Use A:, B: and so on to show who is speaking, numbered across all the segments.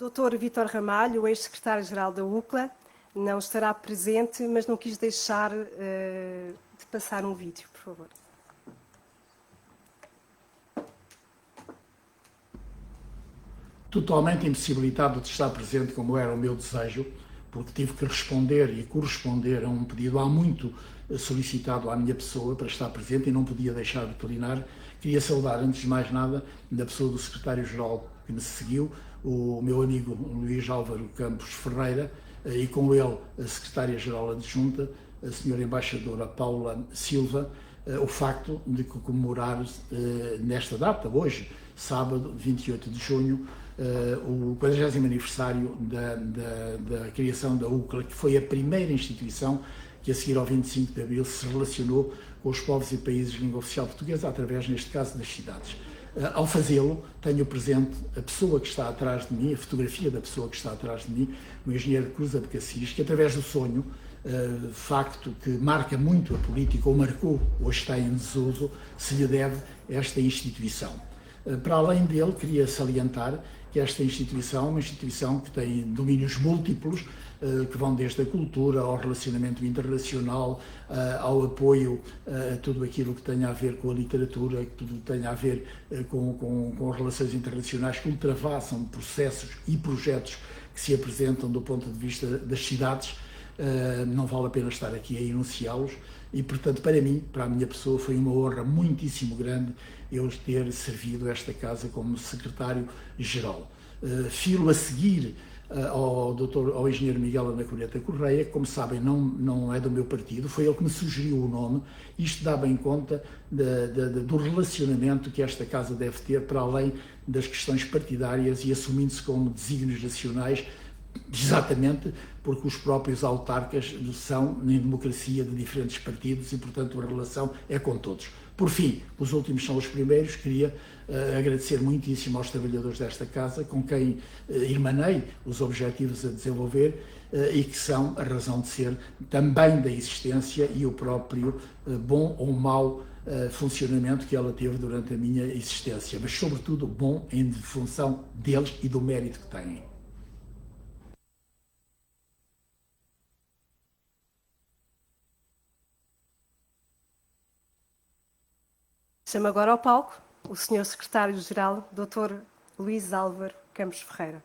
A: Dr. Vítor Ramalho, ex-secretário-geral da UCLA, não estará presente, mas não quis deixar de passar um vídeo, por favor.
B: Totalmente impossibilitado de estar presente, como era o meu desejo, porque tive que responder e corresponder a um pedido há muito solicitado à minha pessoa para estar presente e não podia deixar de declinar. Queria saudar, antes de mais nada, da pessoa do secretário-geral que me seguiu, o meu amigo Luís Álvaro Campos Ferreira, e com ele a secretária-geral adjunta, a senhora embaixadora Paula Silva, o facto de comemorar nesta data, hoje, sábado, 28 de junho, o 40º aniversário da criação da UCLA, que foi a primeira instituição que, a seguir ao 25 de Abril, se relacionou com os povos e países de língua oficial portuguesa, através, neste caso, das cidades. Ao fazê-lo, tenho presente a pessoa que está atrás de mim, a fotografia da pessoa que está atrás de mim, o engenheiro Cruz Abcacis, que, através do sonho, facto que marca muito a política, ou marcou, hoje está em desuso, se lhe deve esta instituição. Para além dele, queria salientar que esta instituição é uma instituição que tem domínios múltiplos, que vão desde a cultura ao relacionamento internacional, ao apoio a tudo aquilo que tenha a ver com a literatura, que tudo tenha a ver com relações internacionais, que ultrapassam processos e projetos que se apresentam do ponto de vista das cidades. Não vale a pena estar aqui a enunciá-los e, portanto, para mim, para a minha pessoa, foi uma honra muitíssimo grande eu ter servido esta casa como secretário-geral. Filo a seguir ao engenheiro Miguel Anacoreta Correia, que, como sabem, não é do meu partido, foi ele que me sugeriu o nome. Isto dá bem conta do relacionamento que esta casa deve ter, para além das questões partidárias, e assumindo-se como desígnios nacionais, exatamente porque os próprios autarcas são, em democracia, de diferentes partidos e, portanto, a relação é com todos. Por fim, os últimos são os primeiros, queria agradecer muitíssimo aos trabalhadores desta casa, com quem irmanei os objetivos a desenvolver e que são a razão de ser também da existência e o próprio bom ou mau funcionamento que ela teve durante a minha existência, mas sobretudo bom em função deles e do mérito que têm.
A: Chamo agora ao palco o Sr. Secretário-Geral, Dr. Luís Álvaro Campos Ferreira.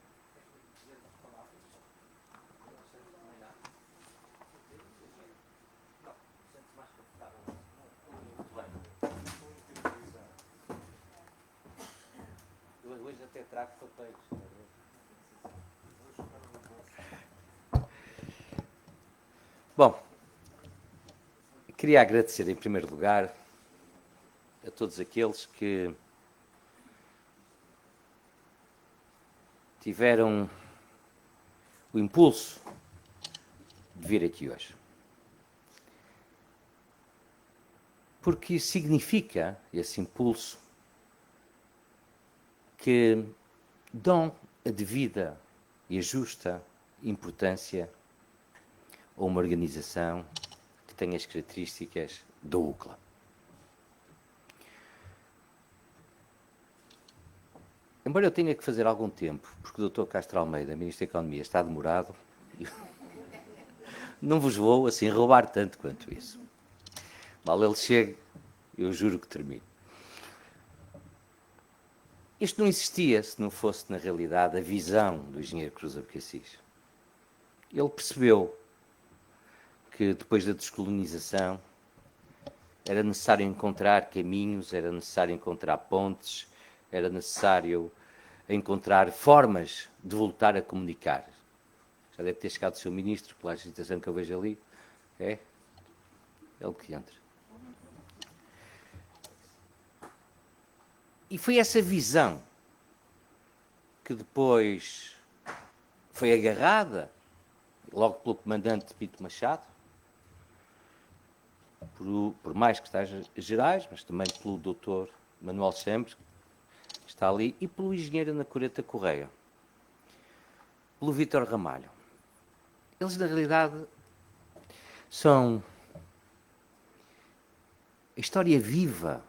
C: Hoje até trago papéis. Bom, queria agradecer em primeiro lugar a todos aqueles que tiveram o impulso de vir aqui hoje. Porque isso significa, esse impulso, que dão a devida e a justa importância a uma organização que tem as características da UCLA. Embora eu tenha que fazer algum tempo, porque o Dr. Castro Almeida, Ministro da Economia, está demorado, não vos vou assim roubar tanto quanto isso. Mal ele chegue, eu juro que termino. Isto não existia se não fosse, na realidade, a visão do engenheiro Cruz Abcacis. Ele percebeu que, depois da descolonização, era necessário encontrar caminhos, era necessário encontrar pontes, era necessário encontrar formas de voltar a comunicar. Já deve ter chegado o seu ministro, pela agitação que eu vejo ali. É ele que entra. E foi essa visão que depois foi agarrada, logo pelo comandante Pinto Machado, por mais secretários-gerais, mas também pelo Dr. Manuel Chambres, que está ali, e pelo engenheiro Anacoreta Correia, pelo Vítor Ramalho. Eles, na realidade, são a história viva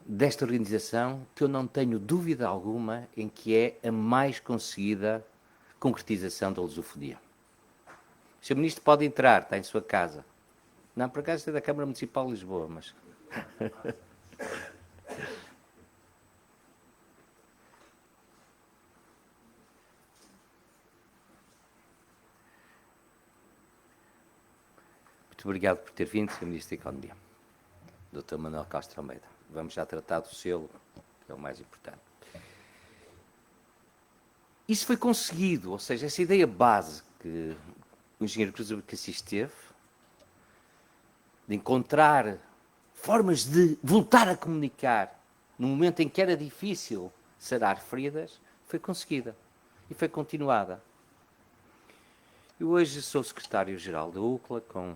C: desta organização que eu não tenho dúvida alguma em que é a mais conseguida concretização da lusofonia. O Sr. Ministro pode entrar, está em sua casa. Não, por acaso é da Câmara Municipal de Lisboa, mas... Muito obrigado por ter vindo, Sr. Ministro da Economia. Dr. Manuel Castro Almeida. Vamos já tratar do selo, que é o mais importante. Isso foi conseguido, ou seja, essa ideia base que o engenheiro Cruz Abacassis teve, de encontrar formas de voltar a comunicar no momento em que era difícil sarar feridas, foi conseguida e foi continuada. Eu hoje sou secretário-geral da UCLA, com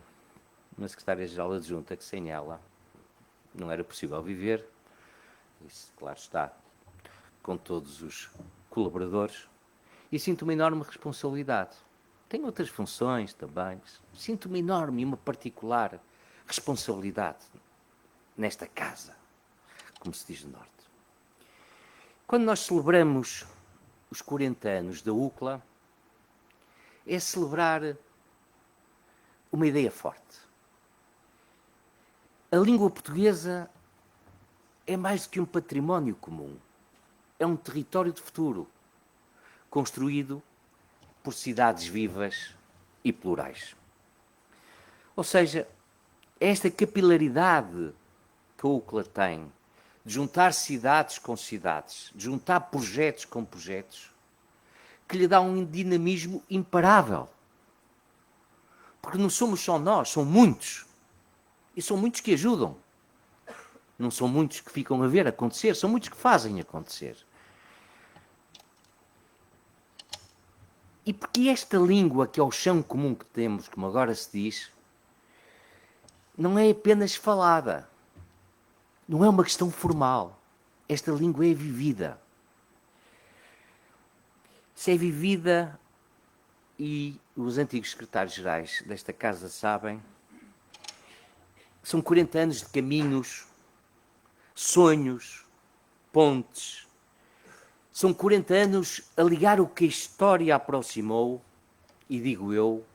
C: uma secretária-geral adjunta que sem ela não era possível viver. Isso, claro está, com todos os colaboradores. E sinto uma enorme responsabilidade. Tenho outras funções também. Sinto uma enorme e uma particular responsabilidade nesta casa, como se diz no Norte. Quando nós celebramos os 40 anos da UCLA, é celebrar uma ideia forte. A língua portuguesa é mais do que um património comum. É um território de futuro, construído por cidades vivas e plurais. Ou seja, esta capilaridade que a UCLA tem, de juntar cidades com cidades, de juntar projetos com projetos, que lhe dá um dinamismo imparável. Porque não somos só nós, são muitos. E são muitos que ajudam. Não são muitos que ficam a ver acontecer, são muitos que fazem acontecer. E porque esta língua, que é o chão comum que temos, como agora se diz, não é apenas falada. Não é uma questão formal. Esta língua é vivida. Se é vivida, e os antigos secretários-gerais desta casa sabem, são 40 anos de caminhos, sonhos, pontes. São 40 anos a ligar o que a história aproximou e, digo eu,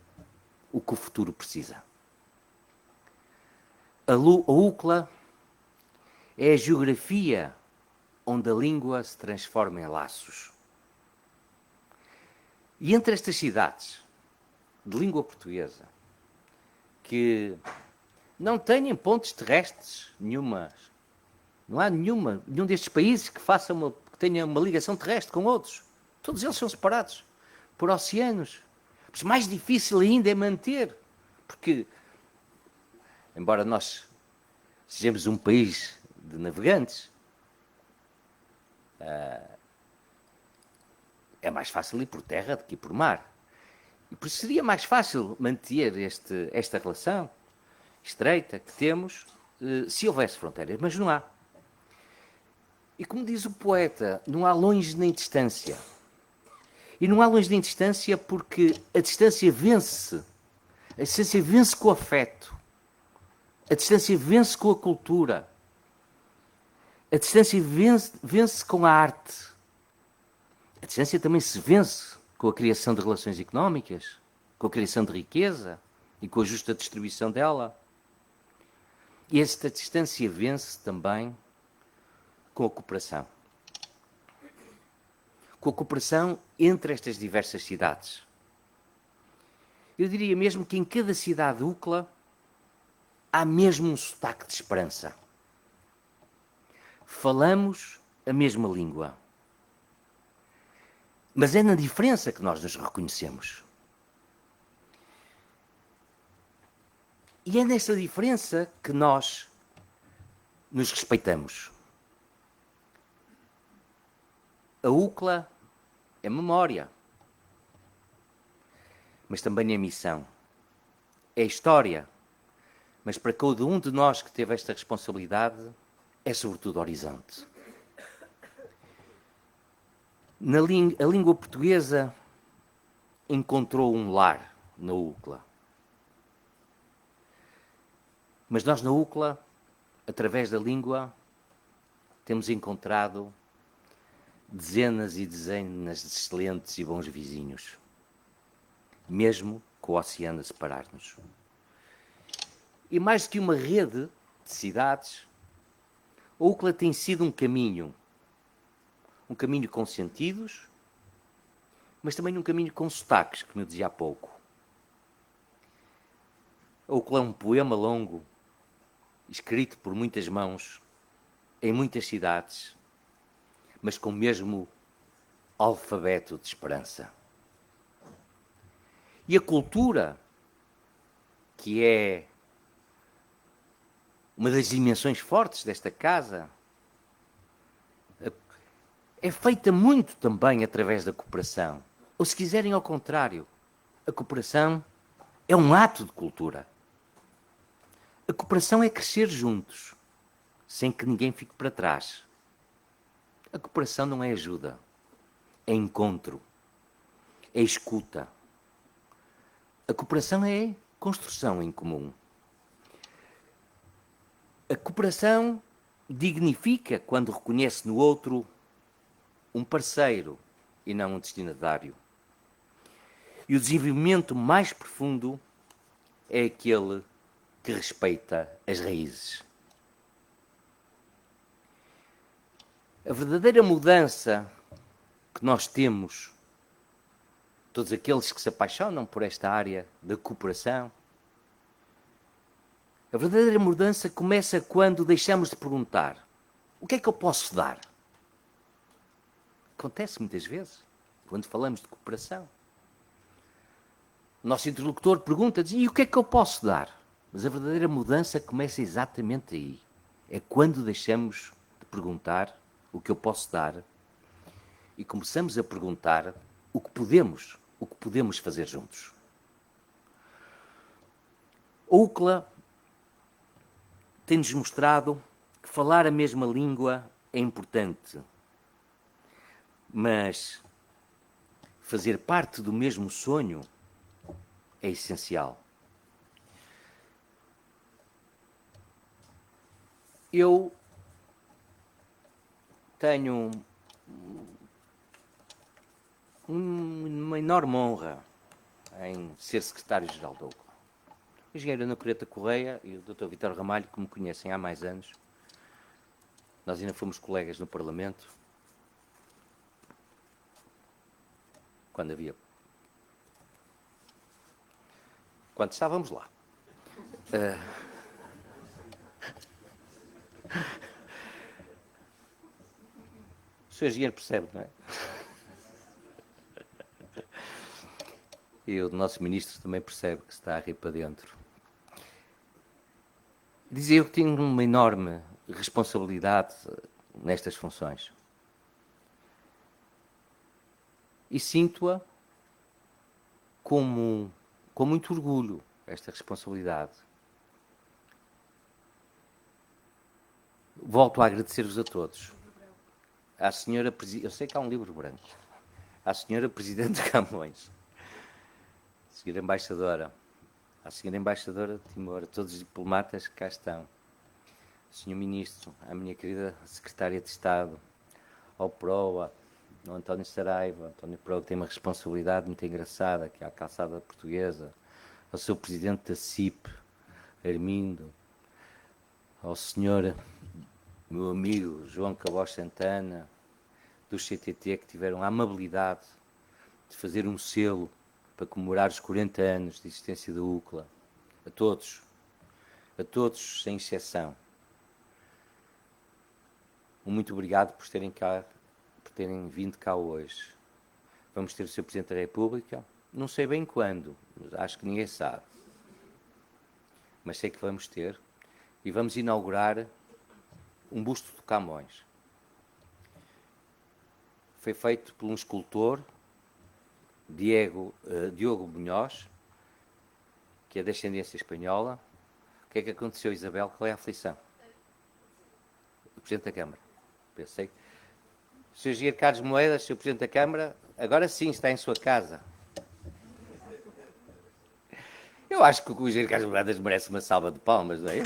C: o que o futuro precisa. A UCLA é a geografia onde a língua se transforma em laços. E entre estas cidades de língua portuguesa, que não têm pontes terrestres nenhumas, não há nenhum destes países que tenha uma ligação terrestre com outros. Todos eles são separados por oceanos. Mas mais difícil ainda é manter, porque, embora nós sejamos um país de navegantes, é mais fácil ir por terra do que ir por mar. E por isso seria mais fácil manter esta relação estreita que temos se houvesse fronteiras, mas não há. E como diz o poeta, não há longe nem distância. E não há longe nem distância porque a distância vence. A distância vence com o afeto. A distância vence com a cultura. A distância vence com a arte. A distância também se vence com a criação de relações económicas, com a criação de riqueza e com a justa distribuição dela. E esta distância vence também com a cooperação. Com a cooperação entre estas diversas cidades. Eu diria mesmo que em cada cidade UCLA há mesmo um sotaque de esperança. Falamos a mesma língua. Mas é na diferença que nós nos reconhecemos. E é nessa diferença que nós nos respeitamos. A UCLA é memória, mas também é missão. É história, mas para cada um de nós que teve esta responsabilidade, é sobretudo horizonte. A língua portuguesa encontrou um lar na UCLA. Mas nós na UCLA, através da língua, temos encontrado dezenas e dezenas de excelentes e bons vizinhos, mesmo com o oceano a separar-nos. E mais do que uma rede de cidades, a UCLA tem sido um caminho com sentidos, mas também um caminho com sotaques, como eu dizia há pouco. A UCLA é um poema longo, escrito por muitas mãos, em muitas cidades, mas com o mesmo alfabeto de esperança. E a cultura, que é uma das dimensões fortes desta casa, é feita muito também através da cooperação. Ou, se quiserem, ao contrário, a cooperação é um ato de cultura. A cooperação é crescer juntos, sem que ninguém fique para trás. A cooperação não é ajuda, é encontro, é escuta. A cooperação é construção em comum. A cooperação dignifica quando reconhece no outro um parceiro e não um destinatário. E o desenvolvimento mais profundo é aquele que respeita as raízes. A verdadeira mudança que nós temos, todos aqueles que se apaixonam por esta área da cooperação, a verdadeira mudança começa quando deixamos de perguntar: o que é que eu posso dar? Acontece muitas vezes, quando falamos de cooperação. O nosso interlocutor pergunta-nos: e o que é que eu posso dar? Mas a verdadeira mudança começa exatamente aí. É quando deixamos de perguntar o que eu posso dar e começamos a perguntar o que podemos fazer juntos. A UCLA tem-nos mostrado que falar a mesma língua é importante, mas fazer parte do mesmo sonho é essencial. Eu tenho uma enorme honra em ser secretário-geral da UCLA. O engenheiro Ana Coreta Correia e o Dr. Vítor Ramalho, que me conhecem há mais anos, nós ainda fomos colegas no Parlamento, quando estávamos lá. O senhor engenheiro percebe, não é? E o nosso ministro também percebe que se está a rir para dentro. Dizia eu que tenho uma enorme responsabilidade nestas funções. E sinto-a com muito orgulho, esta responsabilidade. Volto a agradecer-vos a todos. À senhora Presidente, eu sei que há um livro branco. À senhora Presidente de Camões, à senhora Embaixadora, à senhora Embaixadora de Timor, a todos os diplomatas que cá estão, ao senhor Ministro, à minha querida Secretária de Estado, ao PROA, ao António Saraiva, António PROA, que tem uma responsabilidade muito engraçada, que é a calçada portuguesa, ao seu Presidente da CIP, Armindo, ao senhor, meu amigo João Cabos Santana, do CTT, que tiveram a amabilidade de fazer um selo para comemorar os 40 anos de existência da UCLA. A todos, sem exceção. Muito obrigado por terem vindo cá hoje. Vamos ter o Sr. Presidente da República, não sei bem quando, mas acho que ninguém sabe. Mas sei que vamos ter, e vamos inaugurar um busto de Camões. Foi feito por um escultor, Diogo Munhoz, que é de ascendência espanhola. O que é que aconteceu, Isabel? Qual é a aflição? O Presidente da Câmara. Pensei. Sr. Engenheiro Carlos Moedas, Sr. Presidente da Câmara, agora sim está em sua casa. Eu acho que o Engenheiro Carlos Moedas merece uma salva de palmas, não é?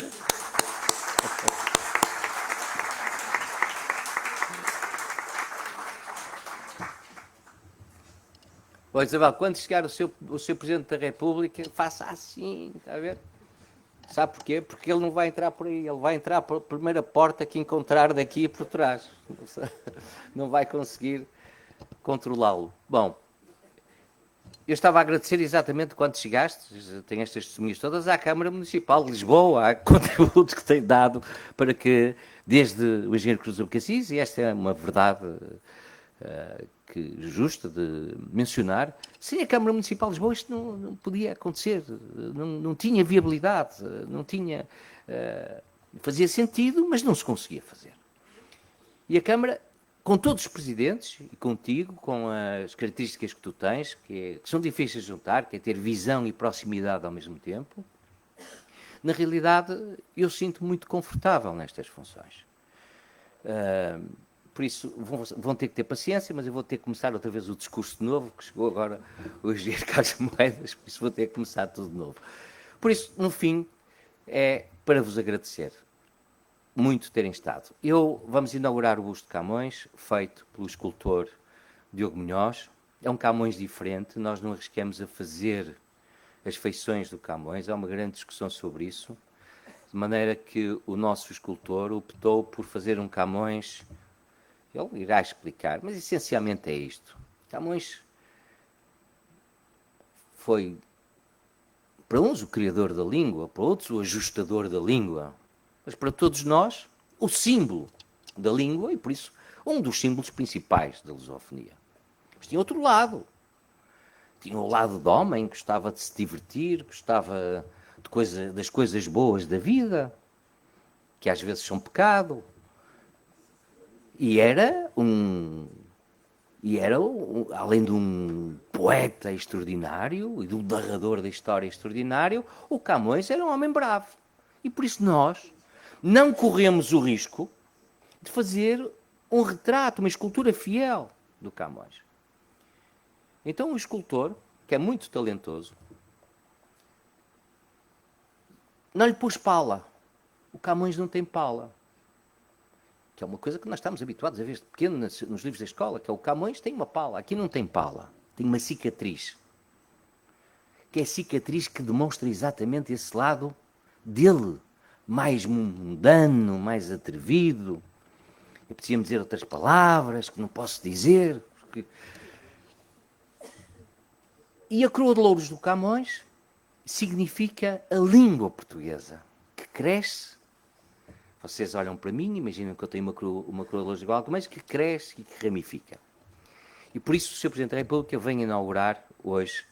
C: Ó Isabel, quando chegar o seu Presidente da República, faça assim, está a ver? Sabe porquê? Porque ele não vai entrar por aí, ele vai entrar pela primeira porta que encontrar daqui por trás. Não vai conseguir controlá-lo. Bom, eu estava a agradecer exatamente quando chegaste, tenho estas testemunhas todas, à Câmara Municipal de Lisboa, há contributos que tem dado para que, desde o engenheiro Cruz Abcacis, e esta é uma verdade justa de mencionar, sem a Câmara Municipal de Lisboa isto não podia acontecer, não tinha viabilidade, não tinha, fazia sentido, mas não se conseguia fazer. E a Câmara, com todos os presidentes, e contigo, com as características que tu tens, que são difíceis de juntar, que é ter visão e proximidade ao mesmo tempo, na realidade eu sinto muito confortável nestas funções. Por isso, vão ter que ter paciência, mas eu vou ter que começar outra vez o discurso de novo, que chegou agora o engenheiro Carlos Moedas, por isso vou ter que começar tudo de novo. Por isso, no fim, é para vos agradecer muito terem estado. Vamos inaugurar o busto de Camões, feito pelo escultor Diogo Munhoz. É um Camões diferente, nós não arriscamos a fazer as feições do Camões, há uma grande discussão sobre isso, de maneira que o nosso escultor optou por fazer um Camões. Ele irá explicar, mas essencialmente é isto. Camões foi, para uns, o criador da língua, para outros, o ajustador da língua, mas para todos nós, o símbolo da língua e, por isso, um dos símbolos principais da lusofonia. Mas tinha outro lado. Tinha o lado do homem, gostava de se divertir, gostava das coisas boas da vida, que às vezes são pecado. E era além de um poeta extraordinário e de um narrador da história extraordinário, o Camões era um homem bravo. E por isso nós não corremos o risco de fazer um retrato, uma escultura fiel do Camões. Então o escultor, que é muito talentoso, não lhe pôs pala. O Camões não tem pala. Que é uma coisa que nós estamos habituados a ver de pequeno nos livros da escola, que é o Camões tem uma pala. Aqui não tem pala, tem uma cicatriz. Que é a cicatriz que demonstra exatamente esse lado dele, mais mundano, mais atrevido. Eu podia dizer outras palavras que não posso dizer. Porque... E a coroa de louros do Camões significa a língua portuguesa, que cresce. Vocês olham para mim, imaginam que eu tenho uma coroa de louros igual, mas que cresce e que ramifica. E por isso o Sr. Presidente da República vem inaugurar hoje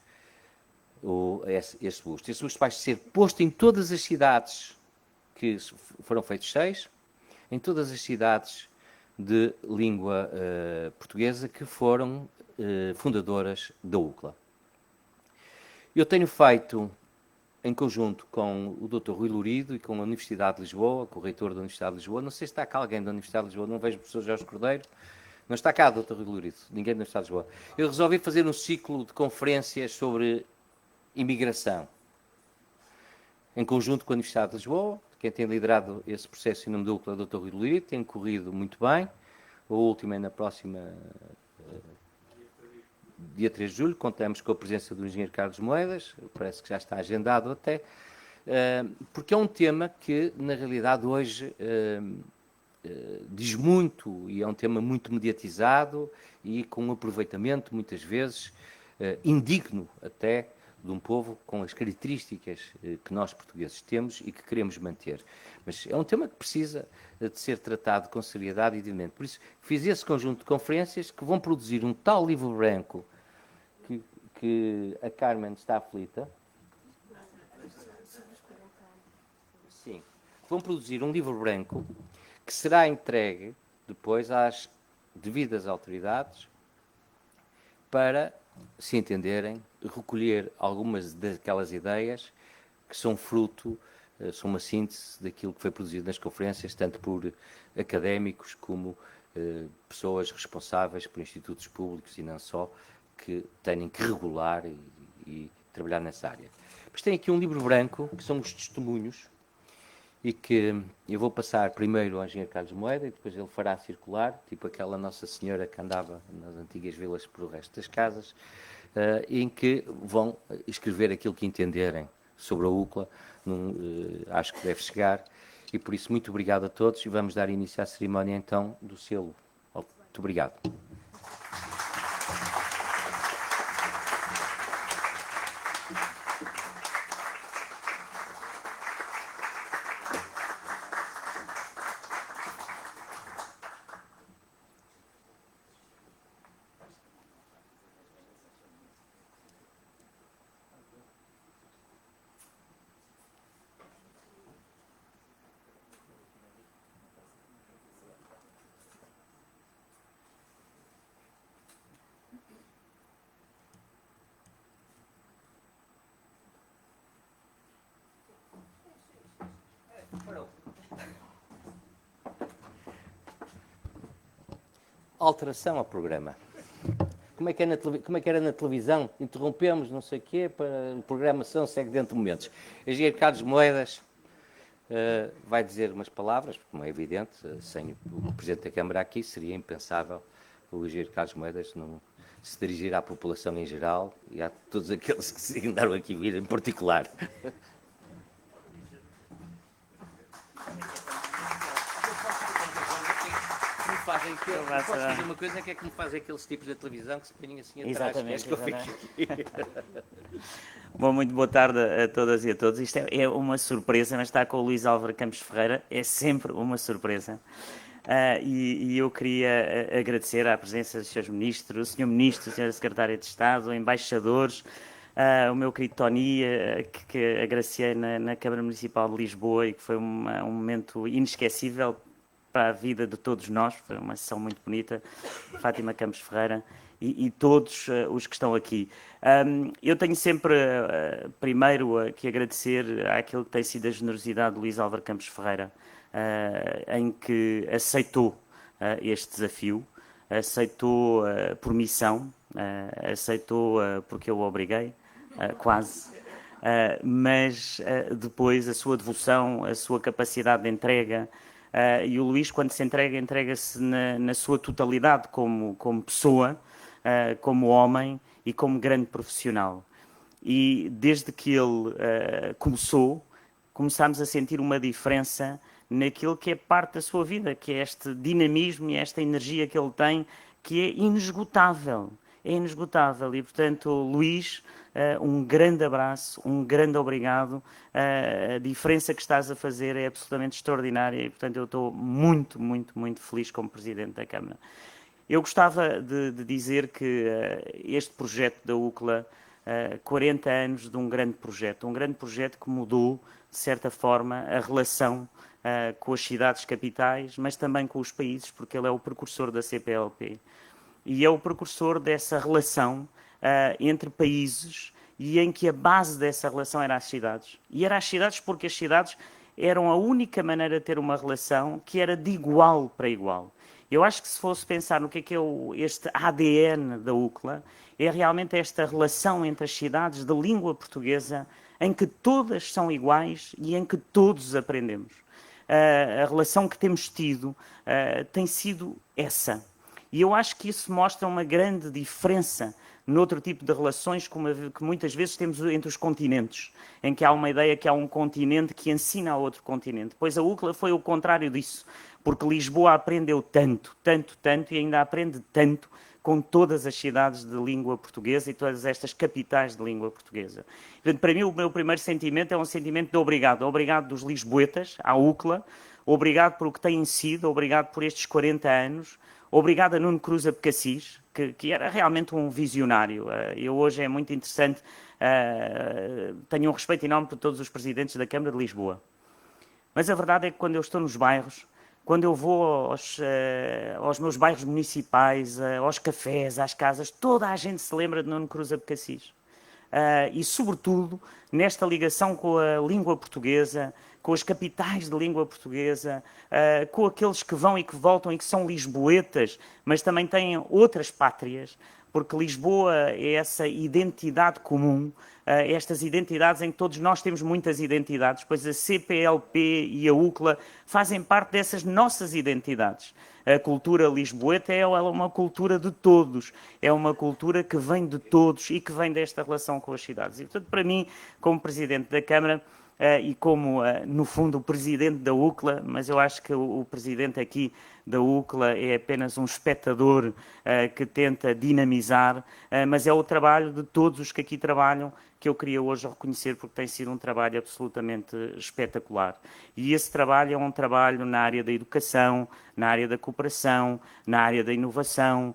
C: este busto. Este busto vai ser posto em todas as cidades, que foram feitos 6, em todas as cidades de língua portuguesa que foram fundadoras da UCLA. Eu tenho feito, em conjunto com o Dr. Rui Lourido e com a Universidade de Lisboa, com o reitor da Universidade de Lisboa, não sei se está cá alguém da Universidade de Lisboa, não vejo o professor Jorge Cordeiro, não está cá, Dr. Rui Lourido, ninguém da Universidade de Lisboa. Eu resolvi fazer um ciclo de conferências sobre imigração, em conjunto com a Universidade de Lisboa. Quem tem liderado esse processo em nome da UCLA é o Dr. Rui Lourido, tem corrido muito bem. A última é na próxima, dia 3 de julho, contamos com a presença do engenheiro Carlos Moedas, parece que já está agendado até, porque é um tema que, na realidade, hoje diz muito e é um tema muito mediatizado e com um aproveitamento, muitas vezes, indigno até, de um povo com as características que nós portugueses temos e que queremos manter. Mas é um tema que precisa de ser tratado com seriedade e dignamente. Por isso, fiz esse conjunto de conferências que vão produzir um tal livro branco que a Carmen está aflita. Sim. Vão produzir um livro branco que será entregue depois às devidas autoridades para, se entenderem, recolher algumas daquelas ideias que são fruto, são uma síntese daquilo que foi produzido nas conferências, tanto por académicos como pessoas responsáveis por institutos públicos e não só, que têm que regular e trabalhar nessa área. Mas tem aqui um livro branco, que são os testemunhos, e que eu vou passar primeiro ao engenheiro Carlos Moeda e depois ele fará circular, tipo aquela Nossa Senhora que andava nas antigas vilas por o resto das casas, em que vão escrever aquilo que entenderem sobre a UCLA. Acho que deve chegar, e por isso muito obrigado a todos e vamos dar início à cerimónia então do selo. Muito obrigado. Alteração ao programa. Como é que era na televisão? Interrompemos, não sei o quê, para a programação segue dentro de momentos. Engenheiro Carlos Moedas vai dizer umas palavras, como é evidente, sem o Presidente da Câmara aqui, seria impensável o engenheiro Carlos Moedas não se dirigir à população em geral e a todos aqueles que se andaram aqui vir em particular. Posso fazer uma coisa, que é que me fazem aqueles tipos de televisão que se põem assim atrás.
D: Exatamente. Bom, muito boa tarde a todas e a todos. Isto é uma surpresa, mas estar com o Luís Álvaro Campos Ferreira é sempre uma surpresa. E eu queria agradecer à presença dos Srs. Ministros, o Sr. Ministro, a Sra. Secretária de Estado, embaixadores, o meu querido Tony, que agraciei na Câmara Municipal de Lisboa e que foi um momento inesquecível para a vida de todos nós. Foi uma sessão muito bonita, Fátima Campos Ferreira e todos os que estão aqui. Eu tenho sempre, primeiro, que agradecer àquilo que tem sido a generosidade de Luís Álvaro Campos Ferreira, em que aceitou este desafio, aceitou por missão, aceitou porque eu o obriguei, quase, mas depois a sua devoção, a sua capacidade de entrega. E o Luís, quando se entrega, entrega-se na sua totalidade como pessoa, como homem e como grande profissional. E desde que ele começámos a sentir uma diferença naquilo que é parte da sua vida, que é este dinamismo e esta energia que ele tem, que é inesgotável. É inesgotável. E, portanto, Luís, um grande abraço, um grande obrigado. A diferença que estás a fazer é absolutamente extraordinária e, portanto, eu estou muito, muito, muito feliz como Presidente da Câmara. Eu gostava de dizer que este projeto da UCLA, 40 anos de um grande projeto que mudou, de certa forma, a relação com as cidades capitais, mas também com os países, porque ele é o precursor da CPLP. E é o precursor dessa relação entre países e em que a base dessa relação era as cidades. E era as cidades porque as cidades eram a única maneira de ter uma relação que era de igual para igual. Eu acho que se fosse pensar no que é este ADN da UCLA, é realmente esta relação entre as cidades de língua portuguesa em que todas são iguais e em que todos aprendemos. A relação que temos tido tem sido essa. E eu acho que isso mostra uma grande diferença noutro tipo de relações que muitas vezes temos entre os continentes, em que há uma ideia que há um continente que ensina a outro continente. Pois a UCLA foi o contrário disso, porque Lisboa aprendeu tanto, tanto, tanto e ainda aprende tanto com todas as cidades de língua portuguesa e todas estas capitais de língua portuguesa. Portanto, para mim, o meu primeiro sentimento é um sentimento de obrigado. Obrigado dos lisboetas, à UCLA, obrigado por o que têm sido, obrigado por estes 40 anos, obrigado a Nuno Cruz Abcacis, que era realmente um visionário. Eu hoje é muito interessante, tenho um respeito enorme por todos os presidentes da Câmara de Lisboa. Mas a verdade é que quando eu estou nos bairros, quando eu vou aos meus bairros municipais, aos cafés, às casas, toda a gente se lembra de Nuno Cruz Abcacis. E, sobretudo, nesta ligação com a língua portuguesa, com as capitais de língua portuguesa, com aqueles que vão e que voltam e que são lisboetas, mas também têm outras pátrias, porque Lisboa é essa identidade comum, estas identidades em que todos nós temos muitas identidades, pois a CPLP e a UCLA fazem parte dessas nossas identidades. A cultura lisboeta é uma cultura de todos, é uma cultura que vem de todos e que vem desta relação com as cidades. E, portanto, para mim, como Presidente da Câmara, e como, no fundo, o Presidente da UCLA, mas eu acho que o Presidente aqui da UCLA é apenas um espectador que tenta dinamizar, mas é o trabalho de todos os que aqui trabalham que eu queria hoje reconhecer, porque tem sido um trabalho absolutamente espetacular. E esse trabalho é um trabalho na área da educação, na área da cooperação, na área da inovação,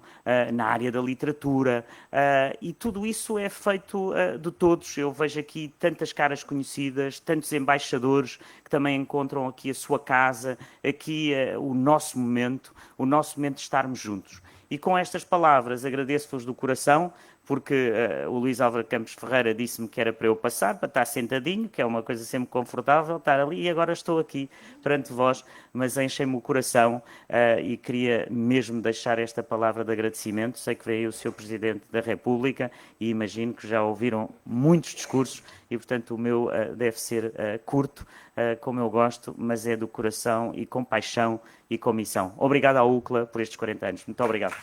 D: na área da literatura, e tudo isso é feito de todos. Eu vejo aqui tantas caras conhecidas, tantos embaixadores que também encontram aqui a sua casa, aqui o nosso momento de estarmos juntos. E com estas palavras agradeço-vos do coração, porque o Luís Álvaro Campos Ferreira disse-me que era para eu passar, para estar sentadinho, que é uma coisa sempre confortável, estar ali, e agora estou aqui perante vós, mas enchem-me o coração e queria mesmo deixar esta palavra de agradecimento. Sei que veio o Sr. Presidente da República e imagino que já ouviram muitos discursos e, portanto, o meu deve ser curto, como eu gosto, mas é do coração e com paixão e com missão. Obrigado à UCLA por estes 40 anos. Muito obrigado.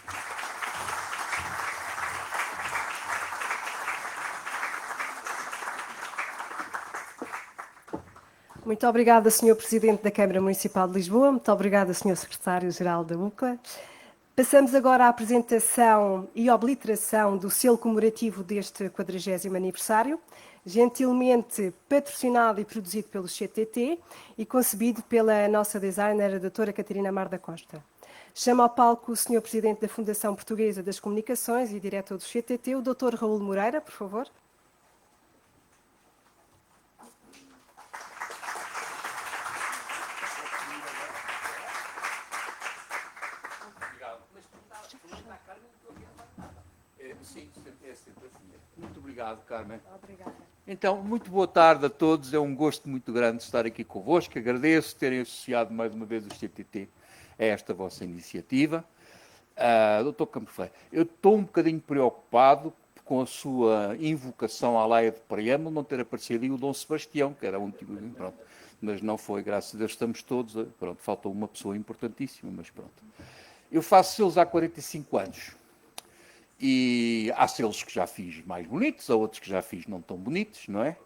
A: Muito obrigada, Sr. Presidente da Câmara Municipal de Lisboa. Muito obrigada, Sr. Secretário-Geral da UCLA. Passamos agora à apresentação e obliteração do selo comemorativo deste 40º aniversário, gentilmente patrocinado e produzido pelo CTT e concebido pela nossa designer, a doutora Catarina Mar da Costa. Chamo ao palco o Sr. Presidente da Fundação Portuguesa das Comunicações e diretor do CTT, o Dr. Raul Moreira, por favor.
E: Muito obrigado, Carmen.
A: Obrigada.
E: Então, muito boa tarde a todos. É um gosto muito grande estar aqui convosco. Agradeço terem associado mais uma vez o CTT a esta vossa iniciativa. Dr. Campos Ferreira, eu estou um bocadinho preocupado com a sua invocação à Laia de preâmbulo, não ter aparecido ali o Dom Sebastião, que era o último, pronto. Mas não foi, graças a Deus estamos todos, pronto, faltou uma pessoa importantíssima, mas pronto. Eu faço selos há 45 anos. E há selos que já fiz mais bonitos, há outros que já fiz não tão bonitos, não é?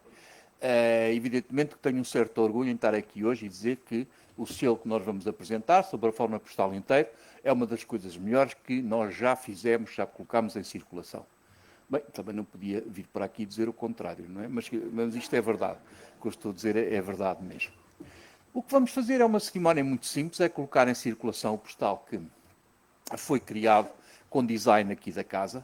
E: Evidentemente que tenho um certo orgulho em estar aqui hoje e dizer que o selo que nós vamos apresentar sobre a forma postal inteira é uma das coisas melhores que nós já fizemos, já colocámos em circulação. Bem, também não podia vir para aqui dizer o contrário, não é? Mas isto é verdade. O que eu estou a dizer é verdade mesmo. O que vamos fazer é uma cerimónia muito simples, é colocar em circulação o postal que foi criado com design aqui da casa,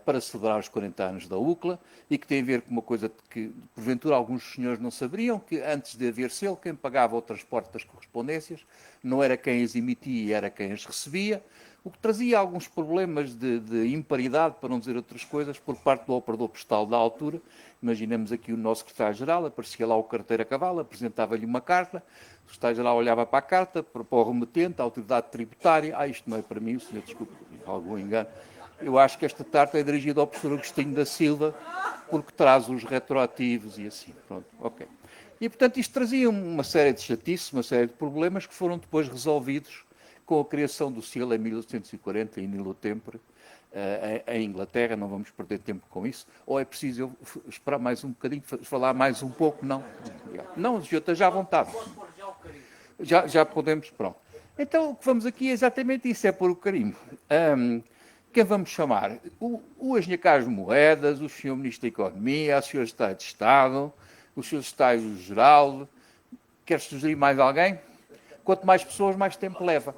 E: para celebrar os 40 anos da UCLA, e que tem a ver com uma coisa que, porventura, alguns senhores não saberiam, que antes de haver selo, quem pagava o transporte das correspondências não era quem as emitia, era quem as recebia, o que trazia alguns problemas de imparidade, para não dizer outras coisas, por parte do operador postal da altura. Imaginemos aqui o nosso secretário-geral, aparecia lá o carteiro a cavalo, apresentava-lhe uma carta, o secretário-geral olhava para a carta, para o remetente, a autoridade tributária, isto não é para mim, o senhor, desculpe, algum engano. Eu acho que esta carta é dirigida ao professor Agostinho da Silva, porque traz os retroativos e assim, pronto, ok. E, portanto, isto trazia uma série de chatices, uma série de problemas que foram depois resolvidos com a criação do selo em 1840, em Nilo Tempore, em Inglaterra. Não vamos perder tempo com isso. Ou é preciso eu esperar mais um bocadinho, falar mais um pouco? Não. Não, eu esteja à vontade. Já podemos, pronto. Então, o que vamos aqui é exatamente isso, é pôr o carimbo. Quem vamos chamar? O engenheiro Carlos Moedas, o senhor Ministro da Economia, o senhor Secretário de Estado, o senhor Secretário-Geral. Quer sugerir mais alguém? Quanto mais pessoas, mais tempo leva.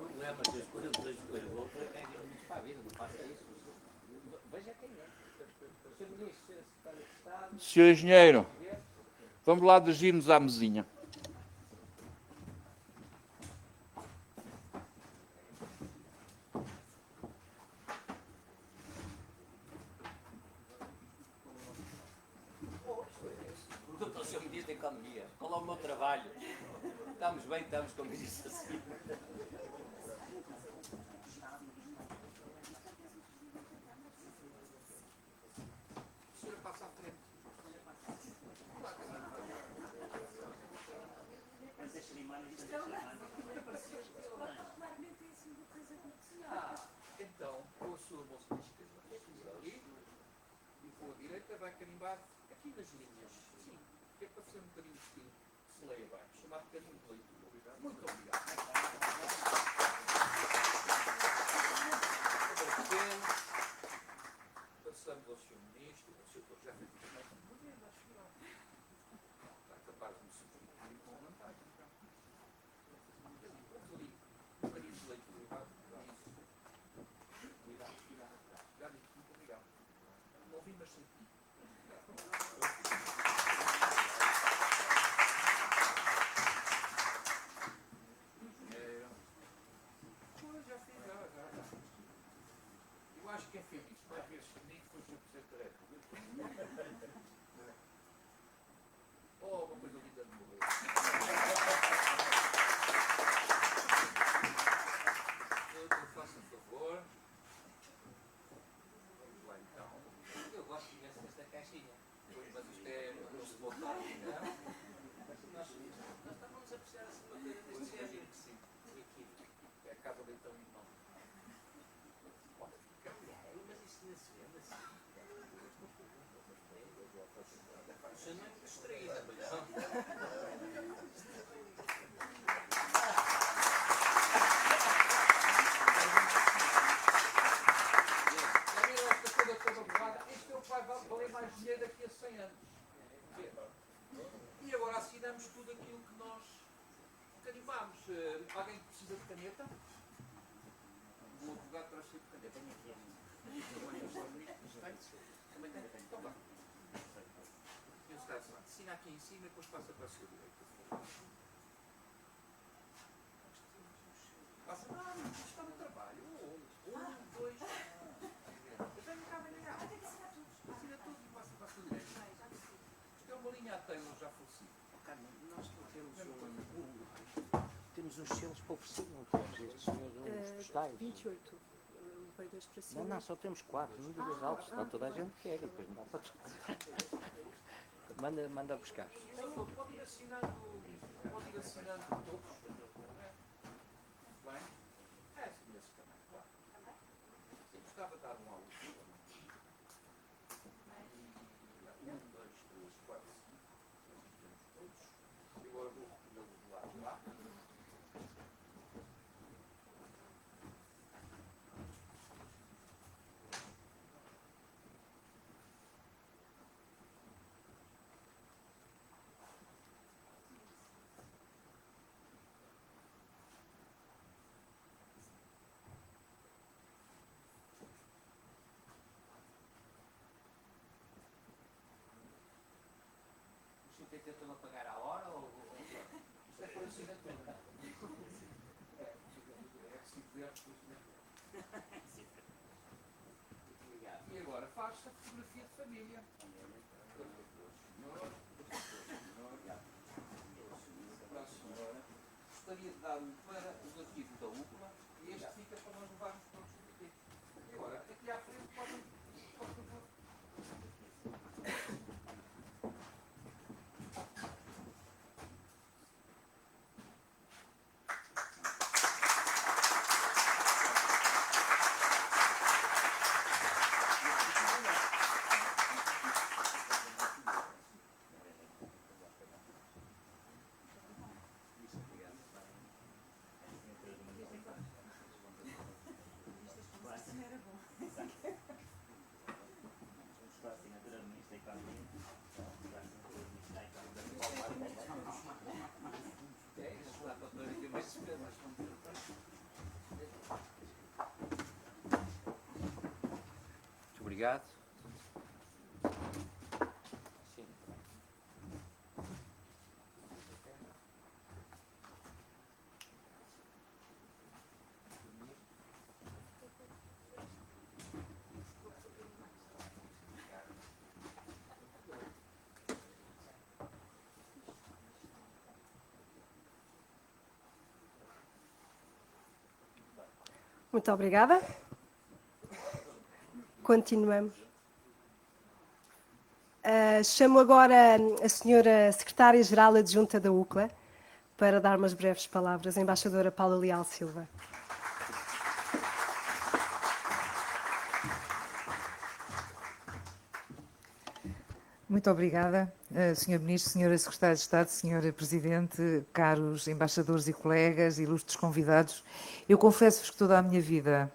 E: Senhor Engenheiro, vamos lá dirigir-nos à mesinha.
C: Doutor Sr. Ministro da Economia, qual é o meu trabalho? Estamos bem, estamos, como disse assim.
E: vai carimbar aqui nas linhas, sim, que é para fazer um bocadinho de estilo que se leia bem, chamado carimbo de leitura. Muito obrigado. Passamos ao Sr. Ministro, o Sr. já fez também. Está capaz de me substituir com a vantagem. Um carimbo de leitura. Cuidado. Já disse, muito obrigado. Não ouvi, mas senti. Já fiz, já. Eu acho que é feliz. Vai ver se comigo foi o Sr. Presidente da República. Oh, uma coisa linda de morrer. Eu faço um favor. Vamos lá então.
C: Eu gosto imenso desta caixinha.
E: Mas isto é não se voltar, não?
C: Nós estávamos a apreciar assim uma coisa deste género que sim.
E: É a casa de então irmão.
C: Mas isto não se vende assim. O senhor não é distraída, pois não?
E: Esta coisa toda bolada, este é o que vai valer mais dinheiro daqui a 100 anos. E agora assinamos tudo aquilo que nós carimbámos. Alguém que precisa de caneta? O advogado traz sempre caneta. Também tem? Então vá. E o Estado assina aqui em cima e depois passa para a sua direita. Passa nada, isto está no trabalho. Um, dois. Eu tenho cá, vem cá. Assina tudo e passa para a sua direita. Isto é uma linha a Taylor já falecida.
C: Carmen, nós não temos uns selos para oferecer, não temos estes senhores uns postais.
A: 28. Veio dois para cima.
C: Não, só temos 4, não digas alto, senão toda a gente quer, depois não dá para tudo. Manda buscar.
E: Pode ir assinando todos. Bem? É assim esse também, claro. Eu gostava de dar um aula. 1, 2, 3, 4, 5. Todos. E agora vou recolhê-los do lado de lá.
C: O senhor tentou pagar à hora ou...
E: Isto é por assinatura. É que se tiver
C: Obrigado.
E: E agora faz-se a fotografia de família. Para a senhora. Gostaria de dar um para os arquivos da UCLA e este fica para nós levarmos todos aqui. E agora, aqui à frente podem, por favor.
C: Muito obrigado. Sim.
A: Muito obrigada. Continuamos. Chamo agora a senhora Secretária-Geral Adjunta da UCLA para dar umas breves palavras, a embaixadora Paula Leal Silva.
F: Muito obrigada, Sr. Ministro, Sra. Secretária de Estado, Sr. Presidente, caros embaixadores e colegas, ilustres convidados. Eu confesso-vos que toda a minha vida,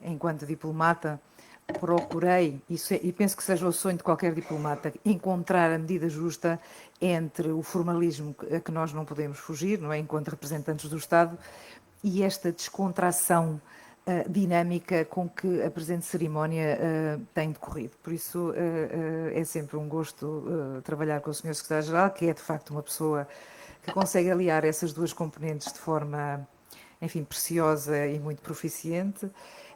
F: enquanto diplomata, procurei, e penso que seja o sonho de qualquer diplomata, encontrar a medida justa entre o formalismo a que nós não podemos fugir, não é, enquanto representantes do Estado, e esta descontração dinâmica com que a presente cerimónia tem decorrido. Por isso é sempre um gosto trabalhar com o Sr. Secretário-Geral, que é de facto uma pessoa que consegue aliar essas duas componentes de forma, enfim, preciosa e muito proficiente.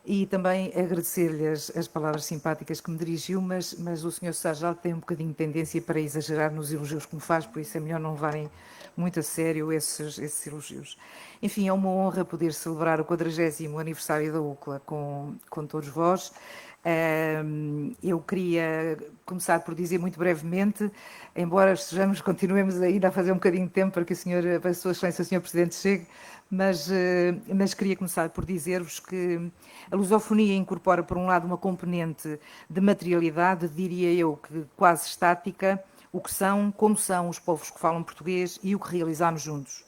F: E também agradecer-lhe as palavras simpáticas que me dirigiu, mas o Sr. Secretário-Geral tem um bocadinho de tendência para exagerar nos elogios que me faz, por isso é melhor não levarem muito a sério esses elogios. Enfim, é uma honra poder celebrar o 40º aniversário da UCLA com todos vós. Eu queria começar por dizer muito brevemente, embora continuemos ainda a fazer um bocadinho de tempo para que a Sua Excelência, o Sr. Presidente, chegue, mas queria começar por dizer-vos que a lusofonia incorpora, por um lado, uma componente de materialidade, diria eu, que quase estática, o que são, como são os povos que falam português e o que realizamos juntos.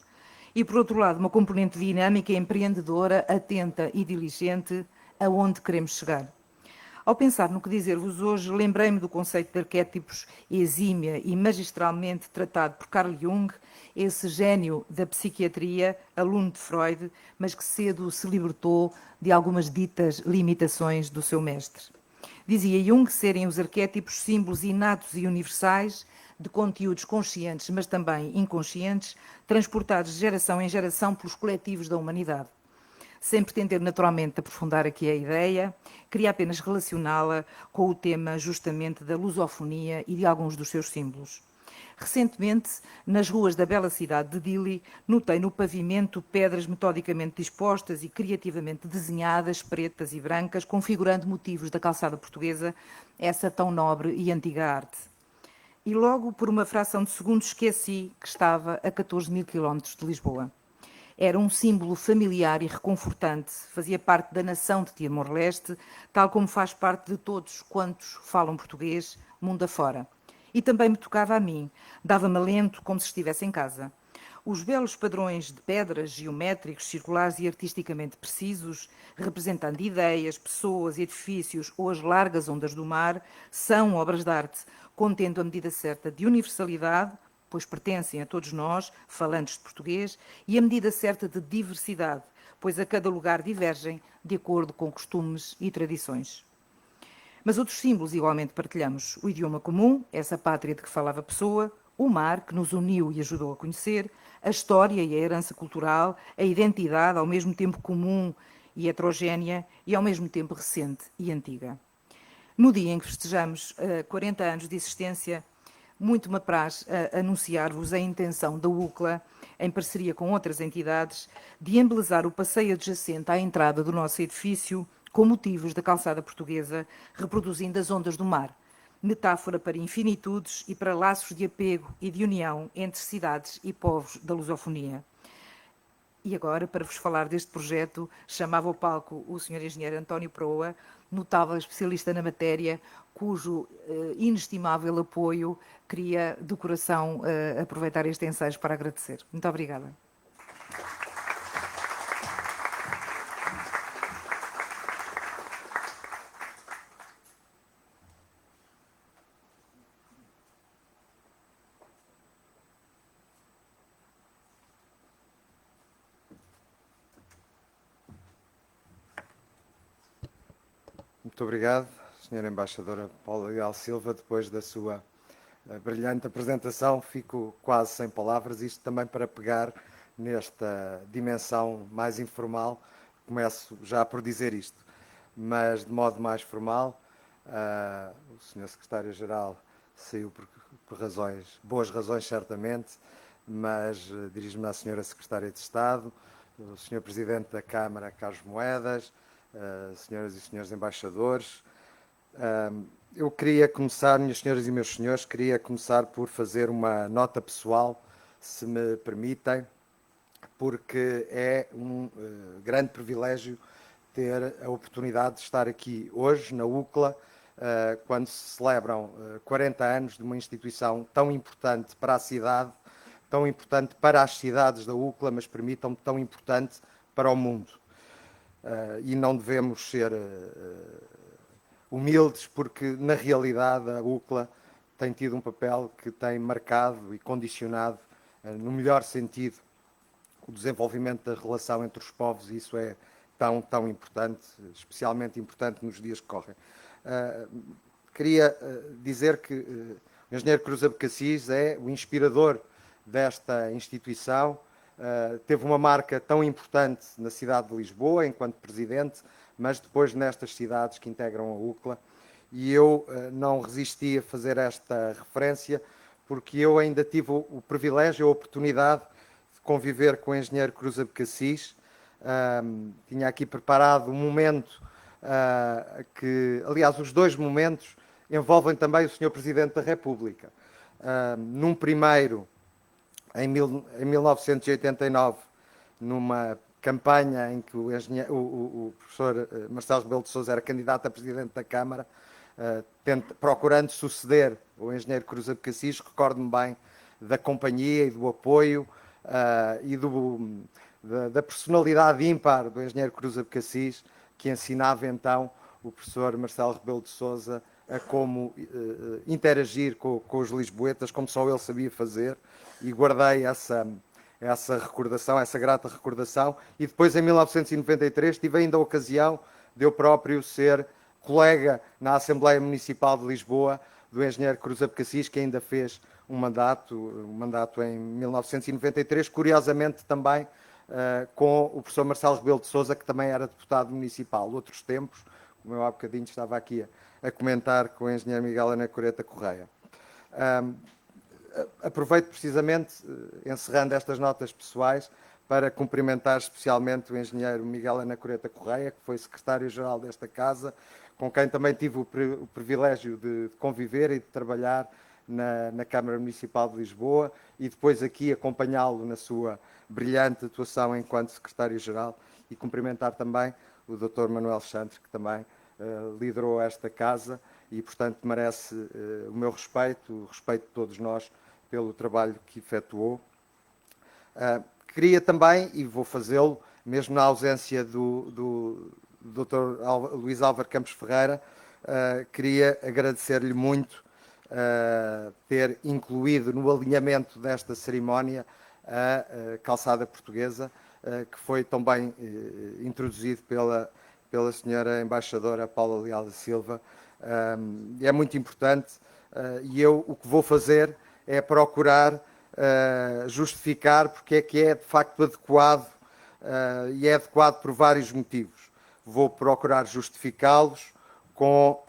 F: E, por outro lado, uma componente dinâmica, empreendedora, atenta e diligente, aonde queremos chegar. Ao pensar no que dizer-vos hoje, lembrei-me do conceito de arquétipos exímia e magistralmente tratado por Carl Jung, esse gênio da psiquiatria, aluno de Freud, mas que cedo se libertou de algumas ditas limitações do seu mestre. Dizia Jung serem os arquétipos símbolos inatos e universais de conteúdos conscientes, mas também inconscientes, transportados de geração em geração pelos coletivos da humanidade. Sem pretender naturalmente aprofundar aqui a ideia, queria apenas relacioná-la com o tema justamente da lusofonia e de alguns dos seus símbolos. Recentemente, nas ruas da bela cidade de Dili, notei no pavimento pedras metodicamente dispostas e criativamente desenhadas, pretas e brancas, configurando motivos da calçada portuguesa, essa tão nobre e antiga arte. E logo, por uma fração de segundo, esqueci que estava a 14.000 quilómetros de Lisboa. Era um símbolo familiar e reconfortante, fazia parte da nação de Timor-Leste, tal como faz parte de todos quantos falam português, mundo afora. E também me tocava a mim, dava-me alento como se estivesse em casa. Os belos padrões de pedras, geométricos, circulares e artisticamente precisos, representando ideias, pessoas, edifícios ou as largas ondas do mar, são obras de arte, contendo a medida certa de universalidade, pois pertencem a todos nós, falantes de português, e a medida certa de diversidade, pois a cada lugar divergem de acordo com costumes e tradições. Mas outros símbolos igualmente partilhamos: o idioma comum, essa pátria de que falava a Pessoa, o mar, que nos uniu e ajudou a conhecer, a história e a herança cultural, a identidade, ao mesmo tempo comum e heterogénea, e ao mesmo tempo recente e antiga. No dia em que festejamos 40 anos de existência, muito me apraz anunciar-vos a intenção da UCLA, em parceria com outras entidades, de embelezar o passeio adjacente à entrada do nosso edifício com motivos da calçada portuguesa, reproduzindo as ondas do mar, metáfora para infinitudes e para laços de apego e de união entre cidades e povos da lusofonia. E agora, para vos falar deste projeto, chamava ao palco o Sr. Engenheiro António Proa, notável especialista na matéria, cujo inestimável apoio queria de coração aproveitar este ensejo para agradecer. Muito obrigada.
G: Muito obrigado, Sra. Embaixadora Paula Leal Silva. Depois da sua brilhante apresentação, fico quase sem palavras. Isto também para pegar nesta dimensão mais informal. Começo já por dizer isto, mas de modo mais formal. O Sr. Secretário-Geral saiu por razões, boas razões certamente, mas dirijo-me à Sra. Secretária de Estado, o Sr. Presidente da Câmara, Carlos Moedas, senhoras e senhores embaixadores. Eu queria começar, minhas senhoras e meus senhores, queria começar por fazer uma nota pessoal, se me permitem, porque é um grande privilégio ter a oportunidade de estar aqui hoje na UCLA, quando se celebram 40 anos de uma instituição tão importante para a cidade, tão importante para as cidades da UCLA, mas permitam-me, tão importante para o mundo. E não devemos ser humildes, porque na realidade a UCLA tem tido um papel que tem marcado e condicionado, no melhor sentido, o desenvolvimento da relação entre os povos, e isso é tão importante, especialmente importante nos dias que correm. Queria dizer que o engenheiro Cruz Abcacis é o inspirador desta instituição, teve uma marca tão importante na cidade de Lisboa, enquanto presidente, mas depois nestas cidades que integram a UCLA, e eu não resisti a fazer esta referência, porque eu ainda tive o privilégio, a oportunidade de conviver com o engenheiro Cruz Abcacis. Tinha aqui preparado um momento que, aliás, os dois momentos envolvem também o Sr. Presidente da República. Num primeiro, em 1989, numa campanha em que o professor Marcelo Rebelo de Sousa era candidato a Presidente da Câmara, procurando suceder o engenheiro Cruz Abcacis, recordo-me bem da companhia e do apoio e da personalidade ímpar do engenheiro Cruz Abcacis, que ensinava então o professor Marcelo Rebelo de Sousa a como interagir com os lisboetas, como só ele sabia fazer, e guardei essa recordação, essa grata recordação. E depois, em 1993, tive ainda a ocasião de eu próprio ser colega na Assembleia Municipal de Lisboa do engenheiro Cruz Abcacis, que ainda fez um mandato em 1993, curiosamente também com o professor Marcelo Rebelo de Sousa, que também era deputado municipal. Outros tempos, como eu há bocadinho estava aqui a comentar com o engenheiro Miguel Anacoreta Correia. Aproveito precisamente, encerrando estas notas pessoais, para cumprimentar especialmente o engenheiro Miguel Anacoreta Correia, que foi secretário-geral desta casa, com quem também tive o privilégio de conviver e de trabalhar na Câmara Municipal de Lisboa, e depois aqui acompanhá-lo na sua brilhante atuação enquanto secretário-geral, e cumprimentar também o Dr. Manuel Santos, que também liderou esta casa e, portanto, merece o meu respeito, o respeito de todos nós pelo trabalho que efetuou. Queria também, e vou fazê-lo, mesmo na ausência do Dr. Luís Álvaro Campos Ferreira, queria agradecer-lhe muito ter incluído no alinhamento desta cerimónia a calçada portuguesa, que foi também introduzido pela senhora embaixadora Paula Leal da Silva. É muito importante, e eu o que vou fazer é procurar justificar porque é que é de facto adequado, e é adequado por vários motivos. Vou procurar justificá-los com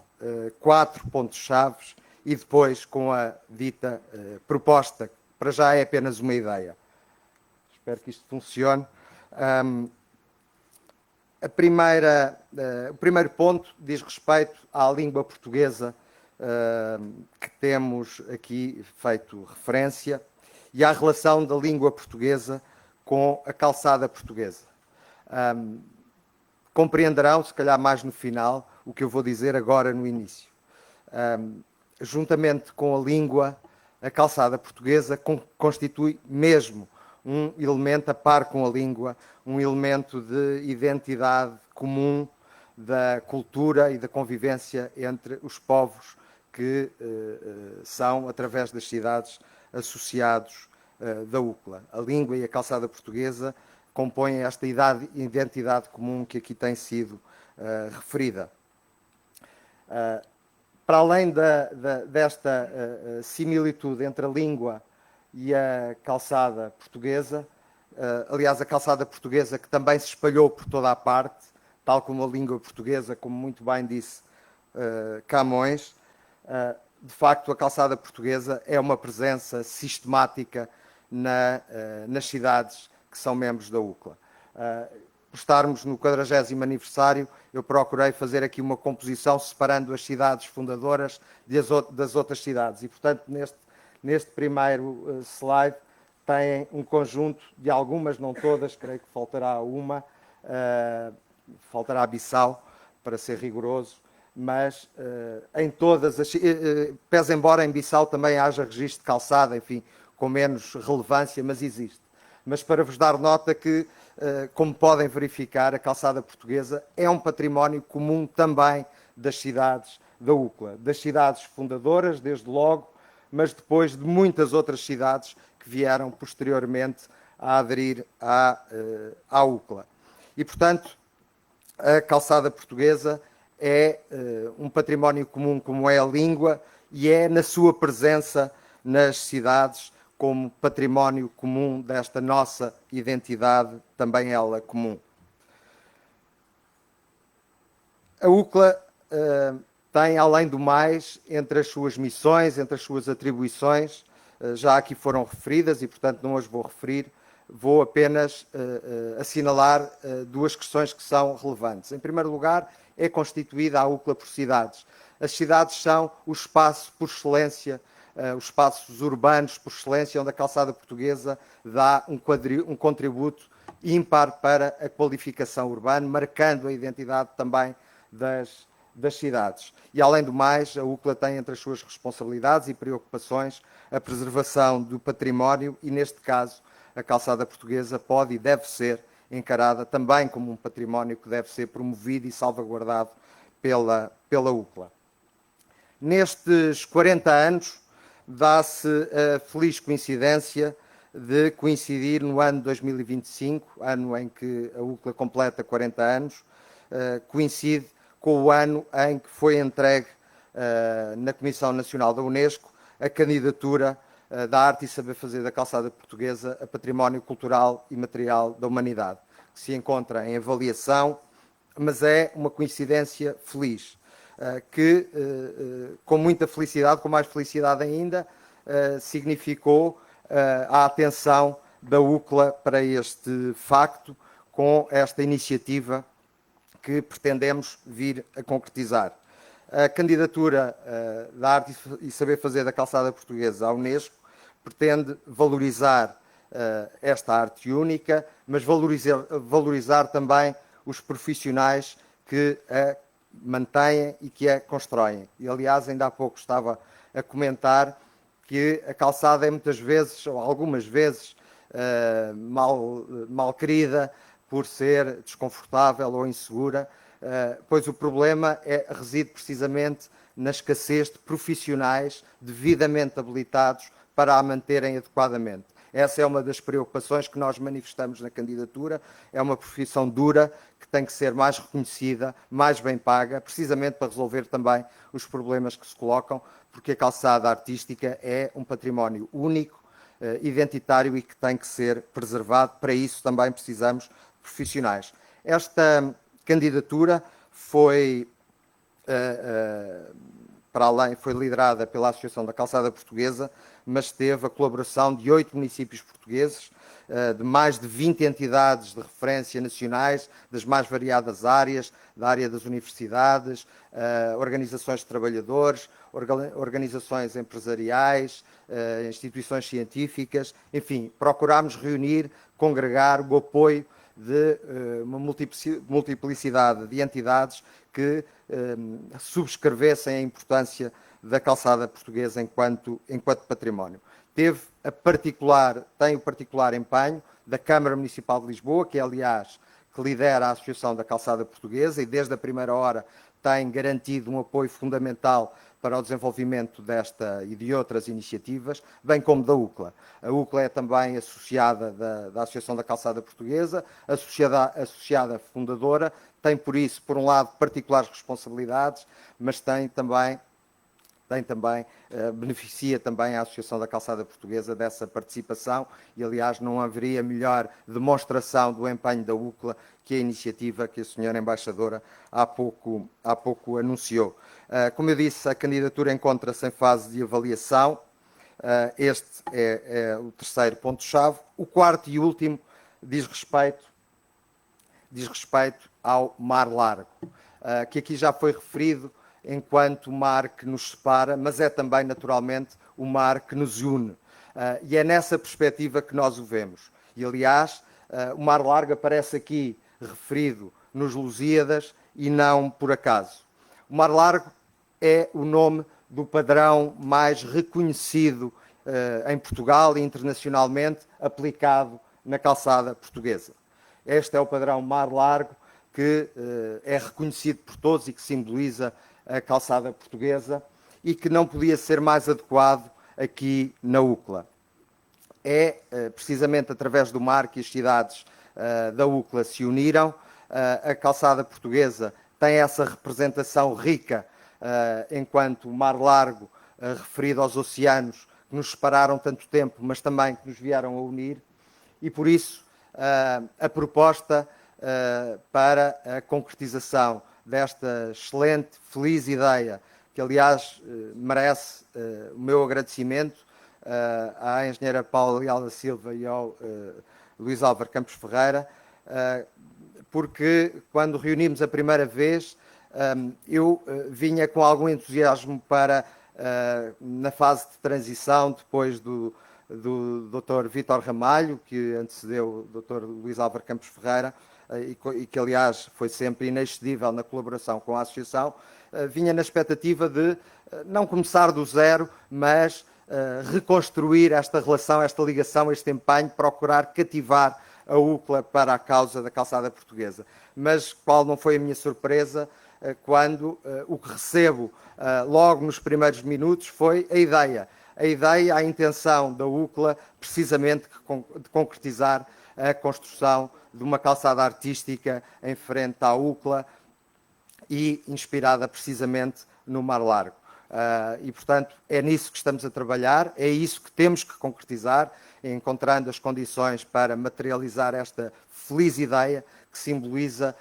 G: 4 pontos-chave e depois com a dita proposta, que para já é apenas uma ideia. Espero que isto funcione. O primeiro ponto diz respeito à língua portuguesa, que temos aqui feito referência, e à relação da língua portuguesa com a calçada portuguesa. Compreenderão, se calhar mais no final, o que eu vou dizer agora no início. Juntamente com a língua, a calçada portuguesa constitui mesmo um elemento a par com a língua, um elemento de identidade comum da cultura e da convivência entre os povos que são, através das cidades, associados da UCLA. A língua e a calçada portuguesa compõem esta identidade comum que aqui tem sido referida. Para além desta similitude entre a língua e a calçada portuguesa, aliás, a calçada portuguesa que também se espalhou por toda a parte, tal como a língua portuguesa, como muito bem disse Camões, de facto a calçada portuguesa é uma presença sistemática nas cidades que são membros da UCLA. Por estarmos no 40º aniversário, eu procurei fazer aqui uma composição separando as cidades fundadoras das outras cidades, e portanto neste primeiro slide tem um conjunto de algumas, não todas, creio que faltará uma, faltará Bissau, para ser rigoroso, mas em todas as... pese embora em Bissau também haja registro de calçada, enfim, com menos relevância, mas existe. Mas para vos dar nota que, como podem verificar, a calçada portuguesa é um património comum também das cidades da UCLA, das cidades fundadoras, desde logo, mas depois de muitas outras cidades que vieram posteriormente a aderir à UCLA. E, portanto, a calçada portuguesa é um património comum, como é a língua, e é na sua presença nas cidades como património comum desta nossa identidade, também ela comum. A UCLA tem, além do mais, entre as suas missões, entre as suas atribuições, já aqui foram referidas e, portanto, não as vou referir, vou apenas assinalar duas questões que são relevantes. Em primeiro lugar, é constituída a UCLA por cidades. As cidades são o espaço por excelência, os espaços urbanos por excelência, onde a calçada portuguesa dá um contributo ímpar para a qualificação urbana, marcando a identidade também das cidades. E, além do mais, a UCLA tem entre as suas responsabilidades e preocupações a preservação do património e, neste caso, a calçada portuguesa pode e deve ser encarada também como um património que deve ser promovido e salvaguardado pela UCLA. Nestes 40 anos, dá-se a feliz coincidência de coincidir no ano 2025, ano em que a UCLA completa 40 anos, coincide com o ano em que foi entregue na Comissão Nacional da Unesco a candidatura da arte e saber fazer da calçada portuguesa a património cultural e material da humanidade, que se encontra em avaliação, mas é uma coincidência feliz, que com muita felicidade, com mais felicidade ainda, significou a atenção da UCLA para este facto, com esta iniciativa que pretendemos vir a concretizar. A candidatura da arte e saber fazer da calçada portuguesa à Unesco pretende valorizar esta arte única, mas valorizar também os profissionais que a mantêm e que a constroem. E, aliás, ainda há pouco estava a comentar que a calçada é muitas vezes, ou algumas vezes, mal querida por ser desconfortável ou insegura, pois o problema reside precisamente na escassez de profissionais devidamente habilitados para a manterem adequadamente. Essa é uma das preocupações que nós manifestamos na candidatura. É uma profissão dura que tem que ser mais reconhecida, mais bem paga, precisamente para resolver também os problemas que se colocam, porque a calçada artística é um património único, identitário e que tem que ser preservado. Para isso também precisamos de profissionais. Esta candidatura foi para além, foi liderada pela Associação da Calçada Portuguesa, mas teve a colaboração de 8 municípios portugueses, de mais de 20 entidades de referência nacionais, das mais variadas áreas, da área das universidades, organizações de trabalhadores, organizações empresariais, instituições científicas, enfim, procurámos reunir, congregar o apoio de uma multiplicidade de entidades que subscrevessem a importância da calçada portuguesa enquanto património. Tem o particular empenho da Câmara Municipal de Lisboa, que aliás que lidera a Associação da Calçada Portuguesa e desde a primeira hora tem garantido um apoio fundamental para o desenvolvimento desta e de outras iniciativas, bem como da UCLA. A UCLA é também associada da Associação da Calçada Portuguesa, associada fundadora, tem por isso, por um lado, particulares responsabilidades, mas beneficia também a Associação da Calçada Portuguesa dessa participação e, aliás, não haveria melhor demonstração do empenho da UCLA que a iniciativa que a senhora Embaixadora há pouco anunciou. Como eu disse, a candidatura encontra-se em fase de avaliação. Este é o terceiro ponto-chave. O quarto e último diz respeito ao Mar Largo, que aqui já foi referido enquanto o mar que nos separa, mas é também, naturalmente, o mar que nos une. E é nessa perspectiva que nós o vemos. E, aliás, o Mar Largo aparece aqui referido nos Lusíadas e não por acaso. O Mar Largo é o nome do padrão mais reconhecido em Portugal e internacionalmente aplicado na calçada portuguesa. Este é o padrão Mar Largo que é reconhecido por todos e que simboliza a calçada portuguesa e que não podia ser mais adequado aqui na UCLA. É precisamente através do mar que as cidades da UCLA se uniram. A calçada portuguesa tem essa representação rica enquanto Mar Largo, referido aos oceanos que nos separaram tanto tempo, mas também que nos vieram a unir, e por isso a proposta para a concretização desta excelente, feliz ideia, que aliás merece o meu agradecimento à engenheira Paula Leal da Silva e ao Luís Álvaro Campos Ferreira, porque quando reunimos a primeira vez, eu vinha com algum entusiasmo para, na fase de transição, depois do Dr. Vítor Ramalho, que antecedeu o Dr. Luís Álvaro Campos Ferreira, e que, aliás, foi sempre inexcedível na colaboração com a Associação, vinha na expectativa de não começar do zero, mas reconstruir esta relação, esta ligação, este empenho, procurar cativar a UCLA para a causa da calçada portuguesa. Mas qual não foi a minha surpresa quando o que recebo logo nos primeiros minutos foi a ideia, a intenção da UCLA precisamente de concretizar a construção de uma calçada artística em frente à UCLA e inspirada precisamente no Mar Largo. E, portanto, é nisso que estamos a trabalhar, é isso que temos que concretizar, encontrando as condições para materializar esta feliz ideia que simboliza,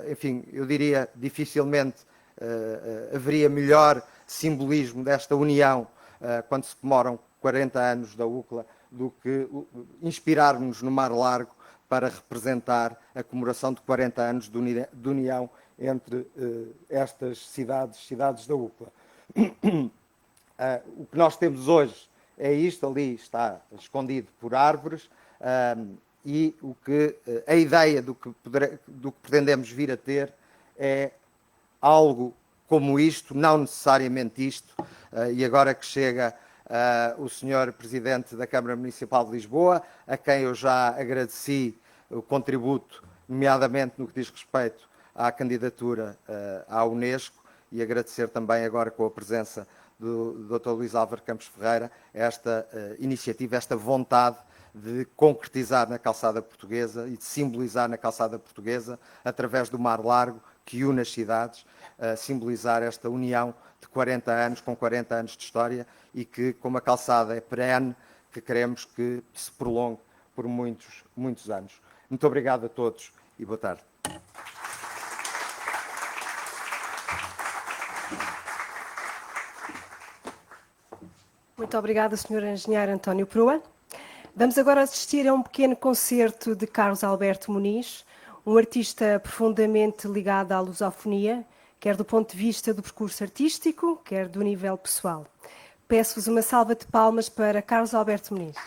G: enfim, eu diria, dificilmente haveria melhor simbolismo desta união quando se comemoram 40 anos da UCLA do que inspirar-nos no Mar Largo para representar a comemoração de 40 anos de união entre estas cidades da UCLA. O que nós temos hoje é isto, ali está escondido por árvores, e a ideia do que pretendemos vir a ter é algo como isto, não necessariamente isto, e agora que chega o Sr. Presidente da Câmara Municipal de Lisboa, a quem eu já agradeci o contributo, nomeadamente no que diz respeito à candidatura à Unesco, e agradecer também agora com a presença do Dr. Luís Álvaro Campos Ferreira esta iniciativa, esta vontade de concretizar na calçada portuguesa e de simbolizar na calçada portuguesa, através do Mar Largo, que une as cidades, simbolizar esta união de 40 anos, com 40 anos de história, e que, como a calçada é perene, que queremos que se prolongue por muitos, muitos anos. Muito obrigado a todos e boa tarde.
A: Muito obrigada, Sr. Engenheiro António Proa. Vamos agora assistir a um pequeno concerto de Carlos Alberto Muniz, um artista profundamente ligado à lusofonia, quer do ponto de vista do percurso artístico, quer do nível pessoal. Peço-vos uma salva de palmas para Carlos Alberto Muniz.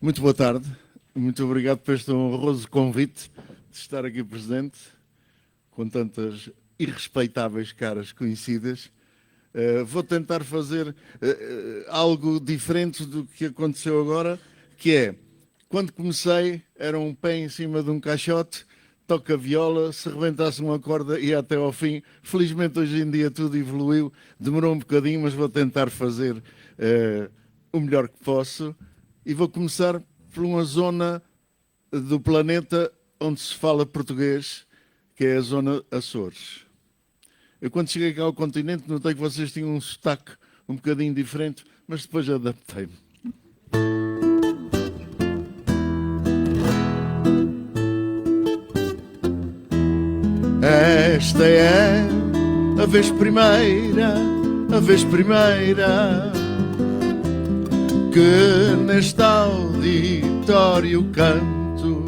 H: Muito boa tarde, muito obrigado por este honroso convite de estar aqui presente, com tantas irrespeitáveis caras conhecidas. Vou tentar fazer algo diferente do que aconteceu agora, que é, quando comecei, era um pé em cima de um caixote, toca viola, se rebentasse uma corda ia até ao fim. Felizmente hoje em dia tudo evoluiu, demorou um bocadinho, mas vou tentar fazer o melhor que posso. E vou começar por uma zona do planeta onde se fala português, que é a zona Açores. Eu quando cheguei cá ao continente notei que vocês tinham um sotaque um bocadinho diferente, mas depois adaptei-me. Esta é a vez primeira que neste auditório canto.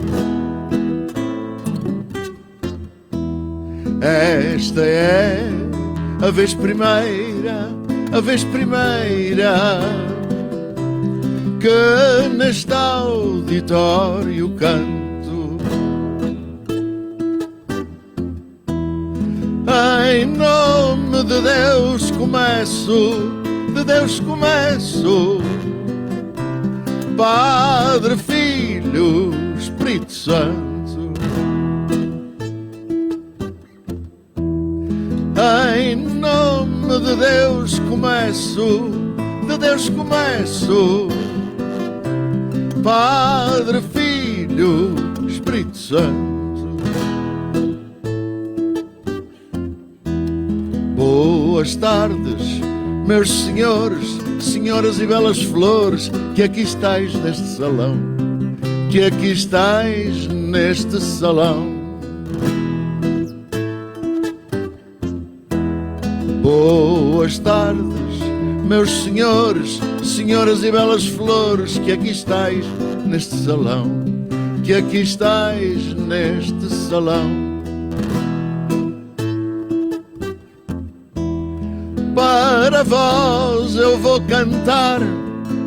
H: Esta é a vez primeira que neste auditório canto. Em nome de Deus começo, Padre, Filho, Espírito Santo. Em nome de Deus começo, Padre, Filho, Espírito Santo. Boas tardes, meus senhores, senhoras e belas flores, que aqui estáis neste salão, que aqui estáis neste salão. Boas tardes, meus senhores, senhoras e belas flores, que aqui estáis neste salão, que aqui estáis neste salão. Para vós eu vou cantar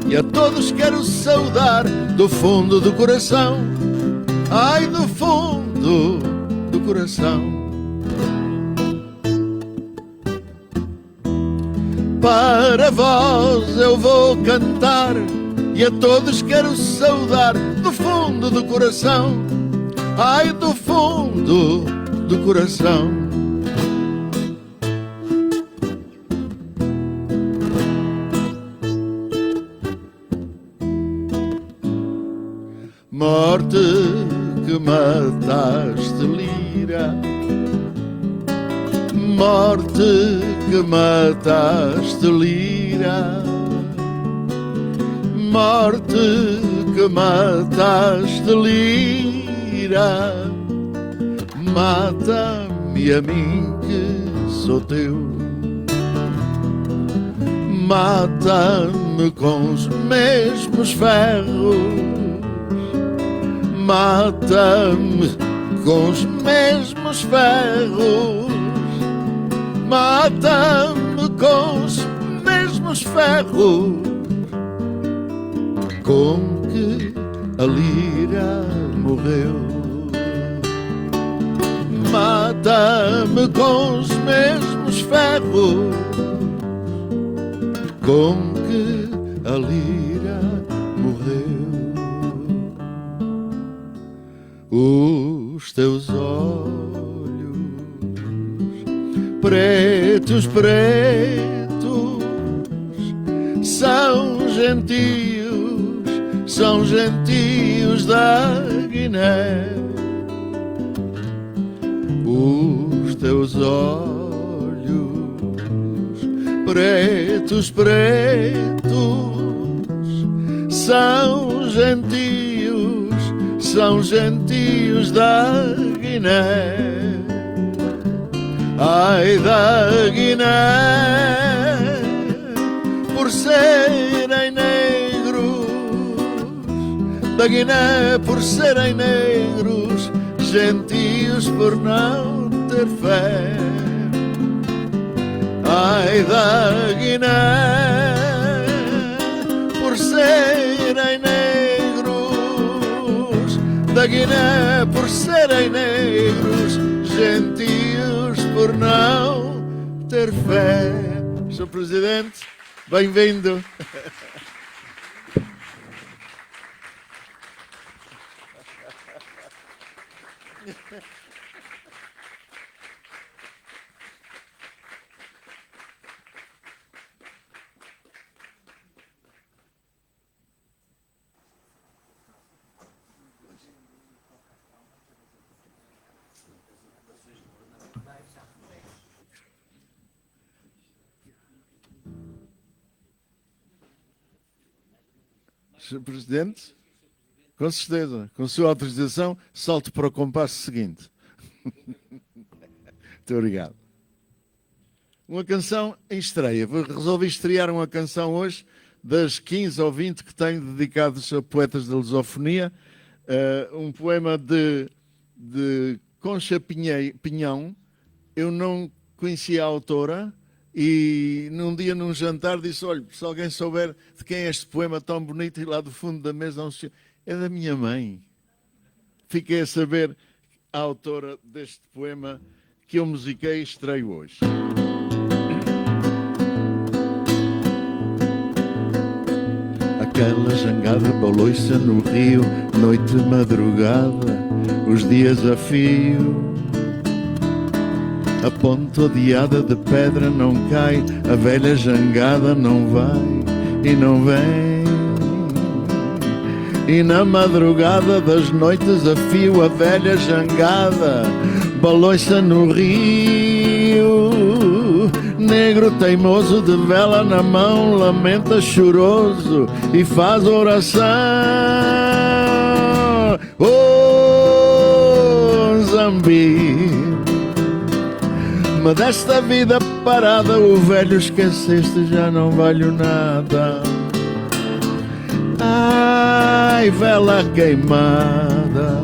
H: e a todos quero saudar do fundo do coração, ai, do fundo do coração. Para vós eu vou cantar e a todos quero saudar do fundo do coração, ai, do fundo do coração. Morte que mataste, lira, morte que mataste, lira, morte que mataste, lira, mata-me a mim que sou teu, mata-me com os mesmos ferros, mata-me com os mesmos ferros, mata-me com os mesmos ferros com que a lira morreu. Mata-me com os mesmos ferros com que a lira morreu. Os teus olhos pretos, pretos, são gentios da Guiné. Os teus olhos pretos, pretos, são gentios da Guiné. Ai, da Guiné, por serem negros, da Guiné por serem negros, gentios por não ter fé. Ai da Guiné, por serem negros, da Guiné por serem negros, gentios por não ter fé. Sr. Presidente, bem-vindo. Sr. Presidente, com certeza, com sua autorização, salto para o compasso seguinte. Muito obrigado. Uma canção em estreia. Resolvi estrear uma canção hoje, das 15 ou 20 que tenho dedicados a poetas da lusofonia. Um poema de Concha Pinhão. Eu não conhecia a autora e num dia, num jantar, disse: olha, se alguém souber de quem é este poema tão bonito, e lá do fundo da mesa é da minha mãe. Fiquei a saber a autora deste poema que eu musiquei e estreio hoje. Aquela jangada balou-se no rio, noite madrugada, os dias a fio. A ponte odiada de pedra não cai, a velha jangada não vai e não vem. E na madrugada das noites a fio, a velha jangada balou-se no rio. Negro teimoso de vela na mão, lamenta choroso e faz oração. Oh, Zambi, mas desta vida parada o velho esqueceste, já não valho nada. Ai, vela queimada,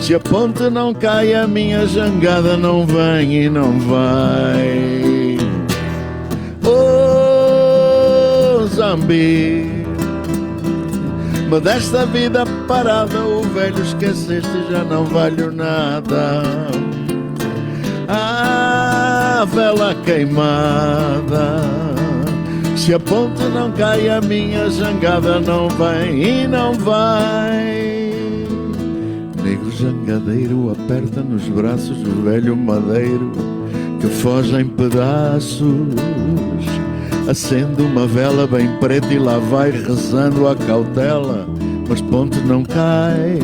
H: se a ponte não cai, a minha jangada não vem e não vai. Oh, Zambi, mas desta vida parada o velho esqueceste, já não valho nada. Ah, vela queimada, se a ponte não cai, a minha jangada não vem e não vai. Negro jangadeiro aperta nos braços o velho madeiro que foge em pedaços. Acende uma vela bem preta e lá vai rezando a cautela, mas ponte não cai.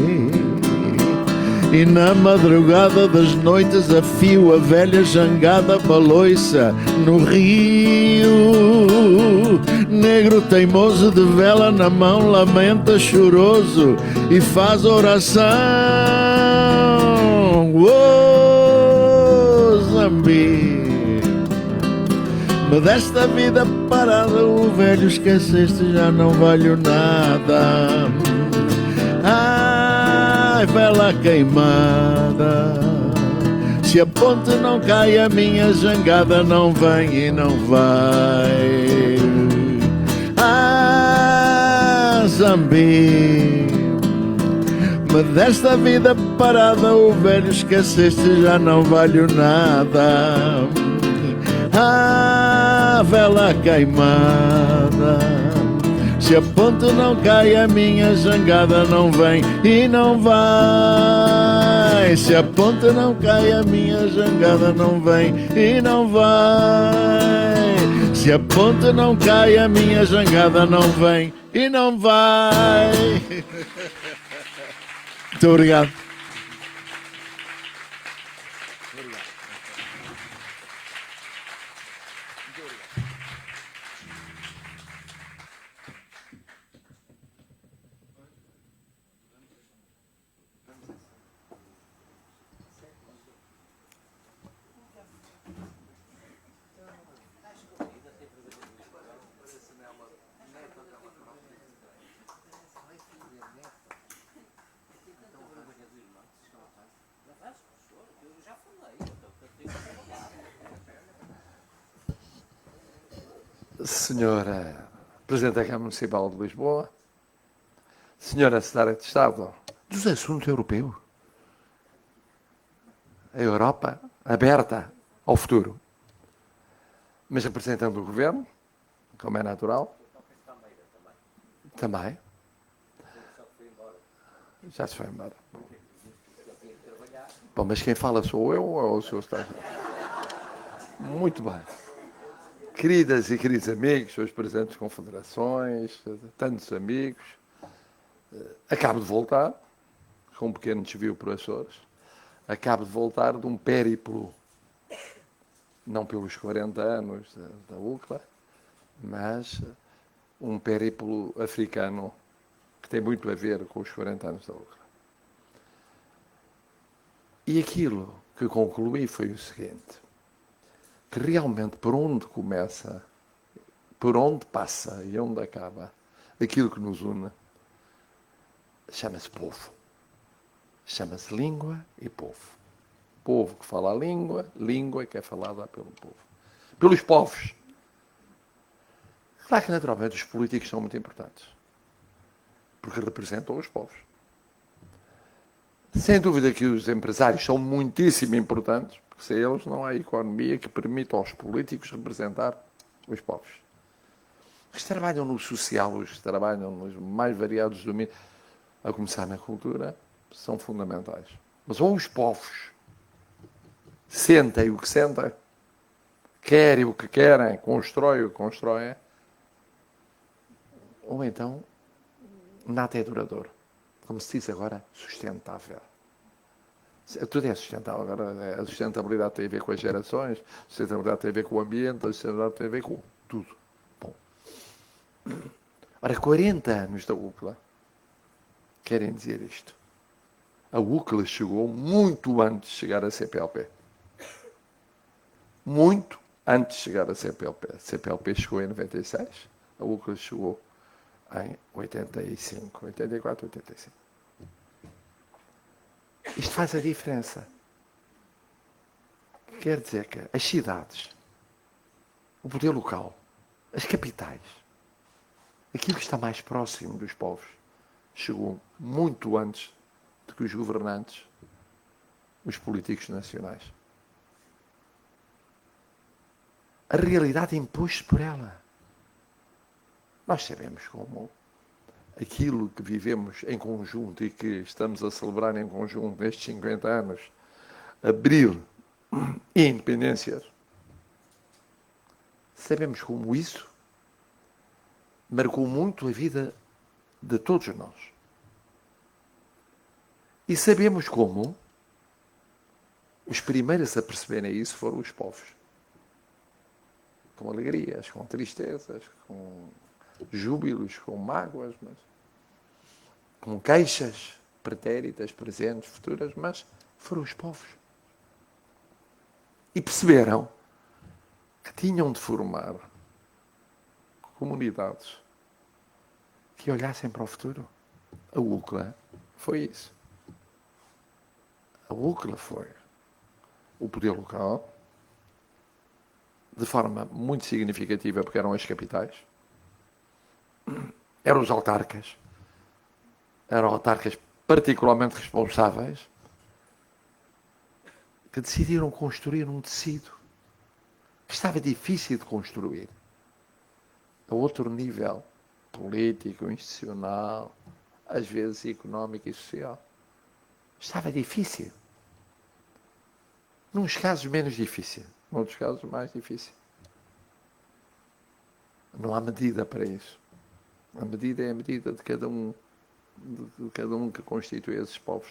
H: E na madrugada das noites a fio, a velha jangada balou-se no rio. Negro teimoso de vela na mão, lamenta choroso e faz oração. Oh, Zambi, mas desta vida parada o velho esqueceste, já não valho nada. Ai, vela queimada, se a ponte não cai, a minha jangada não vem e não vai. Ah, Zambi, mas desta vida parada o velho esqueceste, já não valho nada. Ah, vela queimada, se a ponte não cai, a minha jangada não vem e não vai. Se a ponte não cai, a minha jangada não vem e não vai. Se a ponte não cai, a minha jangada não vem e não vai. Muito obrigado.
I: Senhora Presidente da Câmara Municipal de Lisboa, Senhora Secretária de Estado dos Assuntos Europeus, a Europa aberta ao futuro, mas representando o Governo, como é natural, também. Já se foi embora. Bom, mas quem fala sou eu ou o senhor está? Muito bem. Queridas e queridos amigos, seus presentes confederações, tantos amigos, acabo de voltar, com um pequeno desvio por Açores, acabo de voltar de um périplo, não pelos 40 anos da UCLA, mas um périplo africano que tem muito a ver com os 40 anos da UCLA. E aquilo que concluí foi o seguinte, que realmente por onde começa, por onde passa e onde acaba, aquilo que nos une, chama-se povo. Chama-se língua e povo. Povo que fala a língua, língua que é falada pelo povo. Pelos povos. Claro que naturalmente os políticos são muito importantes, porque representam os povos. Sem dúvida que os empresários são muitíssimo importantes, porque sem eles não há economia que permita aos políticos representar os povos. Os que trabalham no social, os que trabalham nos mais variados domínios, a começar na cultura, são fundamentais. Mas ou os povos sentem o que sentem, querem o que querem, constroem o que constroem, ou então nada é duradouro. Como se diz agora, sustentável. Tudo é sustentável. Agora, a sustentabilidade tem a ver com as gerações, a sustentabilidade tem a ver com o ambiente, a sustentabilidade tem a ver com tudo. Bom. Ora, 40 anos da UCLA querem dizer isto. A UCLA chegou muito antes de chegar à CPLP. Muito antes de chegar à CPLP. A CPLP chegou em 96, a UCLA chegou em 85, 84, 85. Isto faz a diferença. Quer dizer que as cidades, o poder local, as capitais, aquilo que está mais próximo dos povos, chegou muito antes do que os governantes, os políticos nacionais. A realidade impôs-se por ela. Nós sabemos como aquilo que vivemos em conjunto e que estamos a celebrar em conjunto nestes 50 anos, abril e independências, sabemos como isso marcou muito a vida de todos nós. E sabemos como os primeiros a perceberem isso foram os povos. Com alegrias, com tristezas, com júbilos, com mágoas, mas com queixas pretéritas, presentes, futuras, mas foram os povos. E perceberam que tinham de formar comunidades que olhassem para o futuro. A UCLA foi isso. A UCLA foi o poder local, de forma muito significativa, porque eram as capitais, eram os autarcas particularmente responsáveis, que decidiram construir um tecido que estava difícil de construir a outro nível político, institucional, às vezes económico e social. Estava difícil. Nos casos menos difícil, noutros casos mais difícil. Não há medida para isso. A medida é a medida de cada um que constitui esses povos.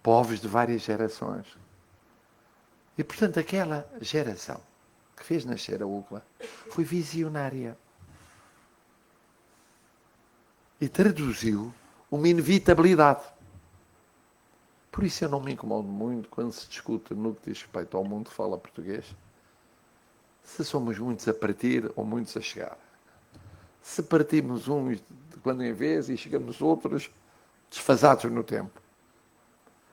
I: Povos de várias gerações. E, portanto, aquela geração que fez nascer a UCLA foi visionária. E traduziu uma inevitabilidade. Por isso eu não me incomodo muito quando se discute no que diz respeito ao mundo que fala português, se somos muitos a partir ou muitos a chegar. Se partimos uns de quando em vez e chegamos outros desfasados no tempo.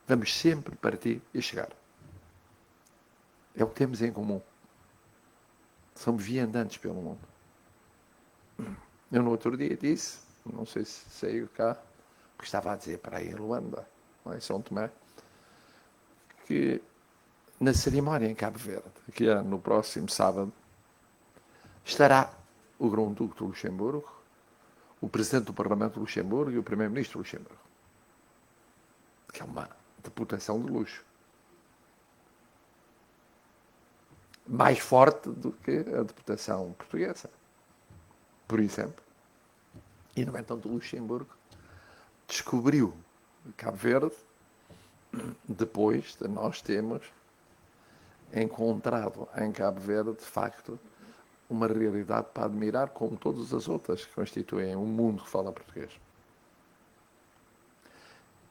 I: Vamos sempre partir e chegar. É o que temos em comum. Somos viandantes pelo mundo. Eu no outro dia disse, não sei se saiu cá, porque estava a dizer para aí em Luanda, em São Tomé, que na cerimónia em Cabo Verde, que é no próximo sábado, estará o Grão-Duque de Luxemburgo, o Presidente do Parlamento de Luxemburgo e o Primeiro-Ministro de Luxemburgo. Que é uma deputação de luxo. Mais forte do que a deputação portuguesa, por exemplo. E, no entanto, Luxemburgo descobriu Cabo Verde depois de nós termos encontrado em Cabo Verde, de facto, uma realidade para admirar, como todas as outras que constituem um mundo que fala português.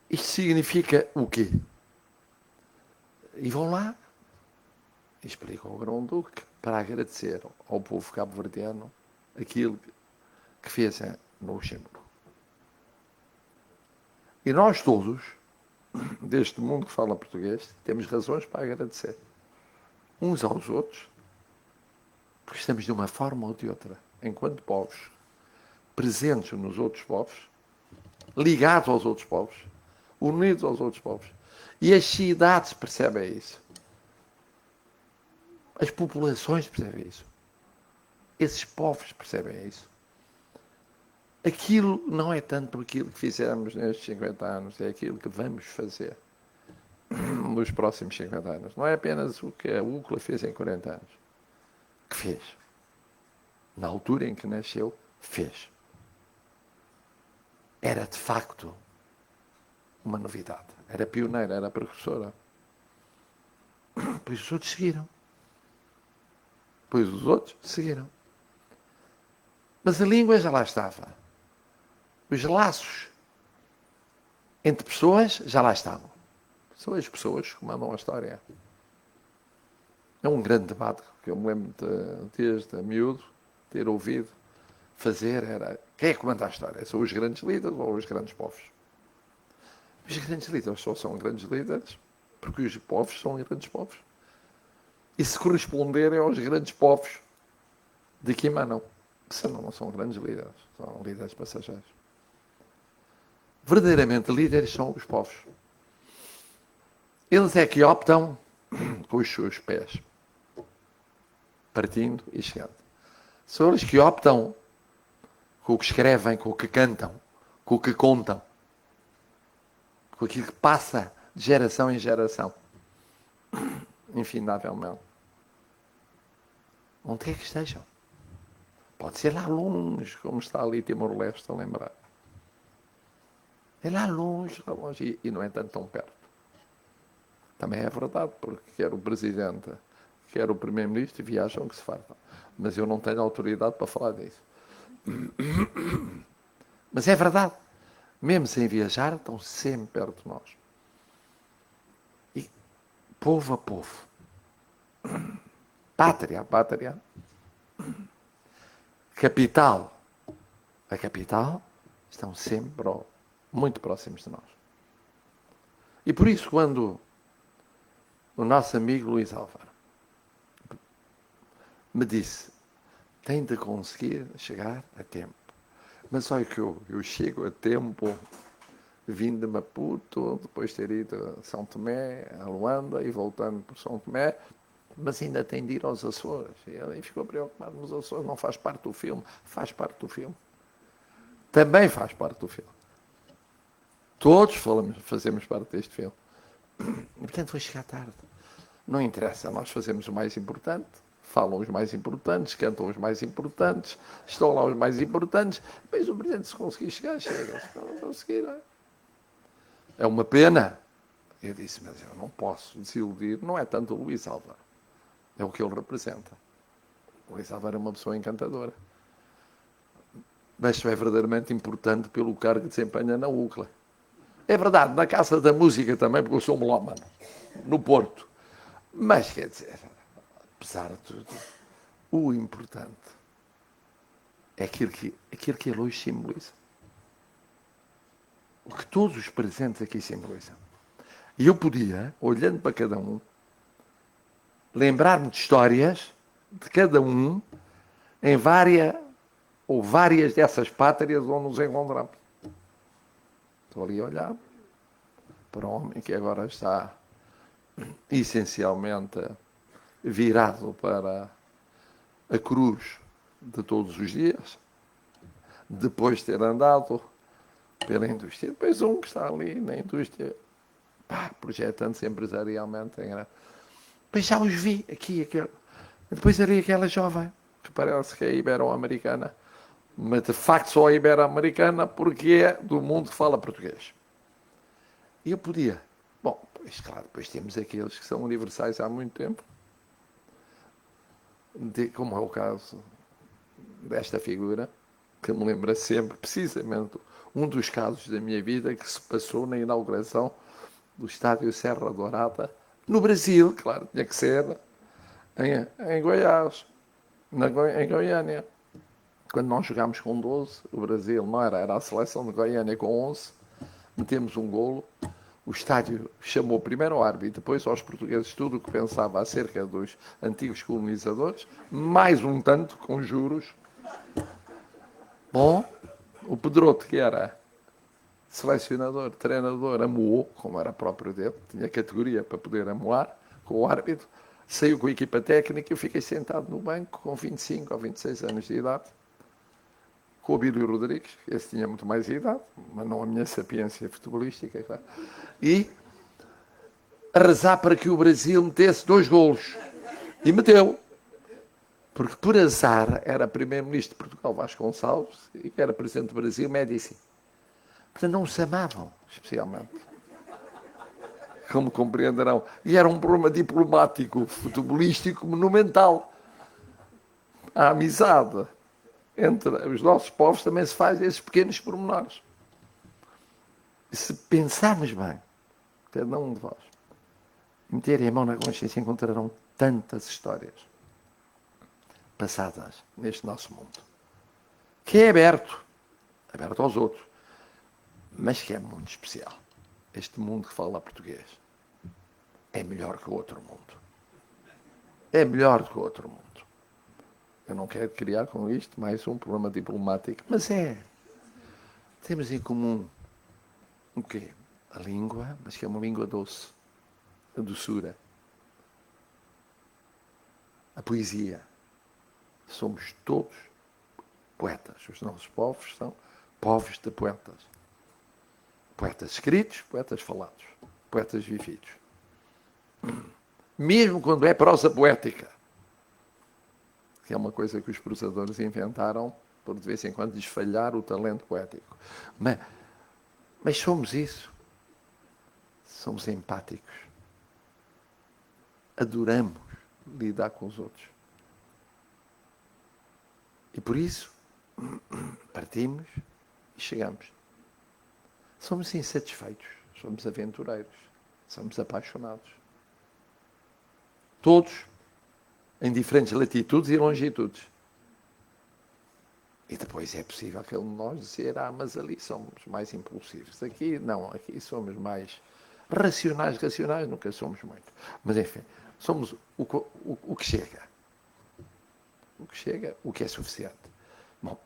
I: Isto significa o quê? E vão lá e explicam ao Grão-Duque para agradecer ao povo cabo-verdiano aquilo que fez no Luxemburgo. E nós todos, deste mundo que fala português, temos razões para agradecer uns aos outros, porque estamos de uma forma ou de outra, enquanto povos, presentes nos outros povos, ligados aos outros povos, unidos aos outros povos. E as cidades percebem isso. As populações percebem isso. Esses povos percebem isso. Aquilo não é tanto aquilo que fizemos nestes 50 anos, é aquilo que vamos fazer nos próximos 50 anos. Não é apenas o que a UCLA fez em 40 anos. Que fez. Na altura em que nasceu, fez. Era, de facto, uma novidade. Era pioneira, era precursora. Pois os outros seguiram. Pois os outros seguiram. Mas a língua já lá estava. Os laços entre pessoas já lá estavam. São as pessoas que mandam a história. É um grande debate que eu me lembro desde miúdo ter ouvido fazer. Era quem é que manda a história? São os grandes líderes ou os grandes povos? Os grandes líderes só são grandes líderes porque os povos são grandes povos. E se corresponderem aos grandes povos de que emanam. Senão não são grandes líderes, são líderes passageiros. Verdadeiramente líderes são os povos. Eles é que optam com os seus pés, partindo e chegando. São eles que optam com o que escrevem, com o que cantam, com o que contam, com aquilo que passa de geração em geração. Infindavelmente. Onde é que estejam? Pode ser lá longe, como está ali Timor-Leste a lembrar. É lá longe, e no entanto tão perto. Também é verdade, porque quer o Presidente, quer o Primeiro-Ministro viajam que se fartam. Mas eu não tenho autoridade para falar disso. Mas é verdade. Mesmo sem viajar, estão sempre perto de nós. E povo a povo. Pátria a pátria. Capital a capital. Estão sempre muito próximos de nós. E por isso, quando o nosso amigo Luís Álvaro me disse, tem de conseguir chegar a tempo. Mas olha que eu chego a tempo, vindo de Maputo, depois ter ido a São Tomé, a Luanda e voltando por São Tomé, mas ainda tem de ir aos Açores. E ele ficou preocupado nos Açores, não faz parte do filme. Faz parte do filme. Também faz parte do filme. Todos fazemos parte deste filme. E, portanto, vai chegar tarde. Não interessa, nós fazemos o mais importante, falam os mais importantes, cantam os mais importantes, estão lá os mais importantes, mas o Presidente, se conseguir chegar, chega. Se não conseguir, é uma pena. Eu disse, mas eu não posso desiludir, não é tanto o Luís Álvaro, é o que ele representa. O Luís Álvaro é uma pessoa encantadora. Mas é verdadeiramente importante pelo cargo que desempenha na UCLA. É verdade, na Casa da Música também, porque eu sou melómano, no Porto. Mas, quer dizer, apesar de tudo, o importante é aquilo que ele hoje simboliza. O que todos os presentes aqui simbolizam. E eu podia, olhando para cada um, lembrar-me de histórias de cada um em várias dessas pátrias onde nos encontramos. Estou ali a olhar para um homem que agora está essencialmente virado para a cruz de todos os dias, depois de ter andado pela indústria. Depois um que está ali na indústria, projetando-se empresarialmente. Depois já os vi aqui, aquele. Depois ali aquela jovem, que parece que é ibero-americana, mas de facto só é ibero-americana porque é do mundo que fala português. E eu podia. Bom, pois claro, depois temos aqueles que são universais há muito tempo, como é o caso desta figura, que me lembra sempre, precisamente, um dos casos da minha vida que se passou na inauguração do estádio Serra Dourada, no Brasil, claro, tinha que ser, em Goiás, em Goiânia. Quando nós jogámos com 12, o Brasil não era a seleção de Goiânia com 11, metemos um golo, o estádio chamou primeiro ao árbitro, depois aos portugueses tudo o que pensava acerca dos antigos colonizadores, mais um tanto com juros. Bom, o Pedroto, que era selecionador, treinador, amuou, como era próprio dele, tinha categoria para poder amuar com o árbitro, saiu com a equipa técnica e eu fiquei sentado no banco com 25 ou 26 anos de idade, com o Abílio Rodrigues, esse tinha muito mais idade, mas não a minha sapiência futebolística, claro, e a rezar para que o Brasil metesse 2 golos. E meteu. Porque, por azar, era primeiro-ministro de Portugal, Vasconcelos, e era presidente do Brasil, Médici. Portanto, não se amavam, especialmente. Como compreenderão. E era um problema diplomático, futebolístico, monumental. A amizade entre os nossos povos também se faz esses pequenos pormenores. E se pensarmos bem, cada um de vós, meterem a mão na consciência, encontrarão tantas histórias passadas neste nosso mundo, que é aberto aos outros, mas que é muito especial. Este mundo que fala português é melhor que o outro mundo. É melhor que o outro mundo. Eu não quero criar com isto mais um problema diplomático, mas temos em comum o quê? A língua, mas que é uma língua doce, a doçura, a poesia. Somos todos poetas. Os nossos povos são povos de poetas. Poetas escritos, poetas falados, poetas vividos. Mesmo quando é prosa poética, que é uma coisa que os prosadores inventaram por de vez em quando desfalhar o talento poético. Mas somos isso. Somos empáticos. Adoramos lidar com os outros. E por isso, partimos e chegamos. Somos insatisfeitos, somos aventureiros, somos apaixonados. Todos em diferentes latitudes e longitudes. E depois é possível que nós dizer, mas ali somos mais impulsivos. Aqui não, aqui somos mais racionais, nunca somos muito. Mas enfim, somos o que chega. O que chega, o que é suficiente. Bom,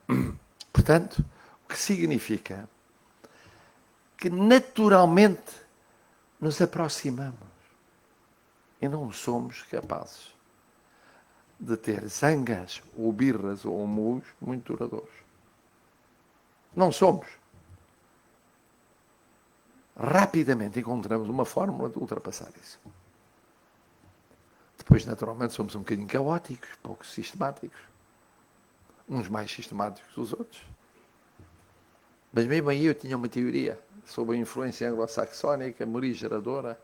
I: portanto, o que significa que naturalmente nos aproximamos e não somos capazes de ter zangas ou birras ou amuos muito duradouros. Não somos. Rapidamente encontramos uma fórmula de ultrapassar isso. Depois, naturalmente, somos um bocadinho caóticos, pouco sistemáticos. Uns mais sistemáticos que os outros. Mas mesmo aí eu tinha uma teoria sobre a influência anglo-saxónica, morigeradora,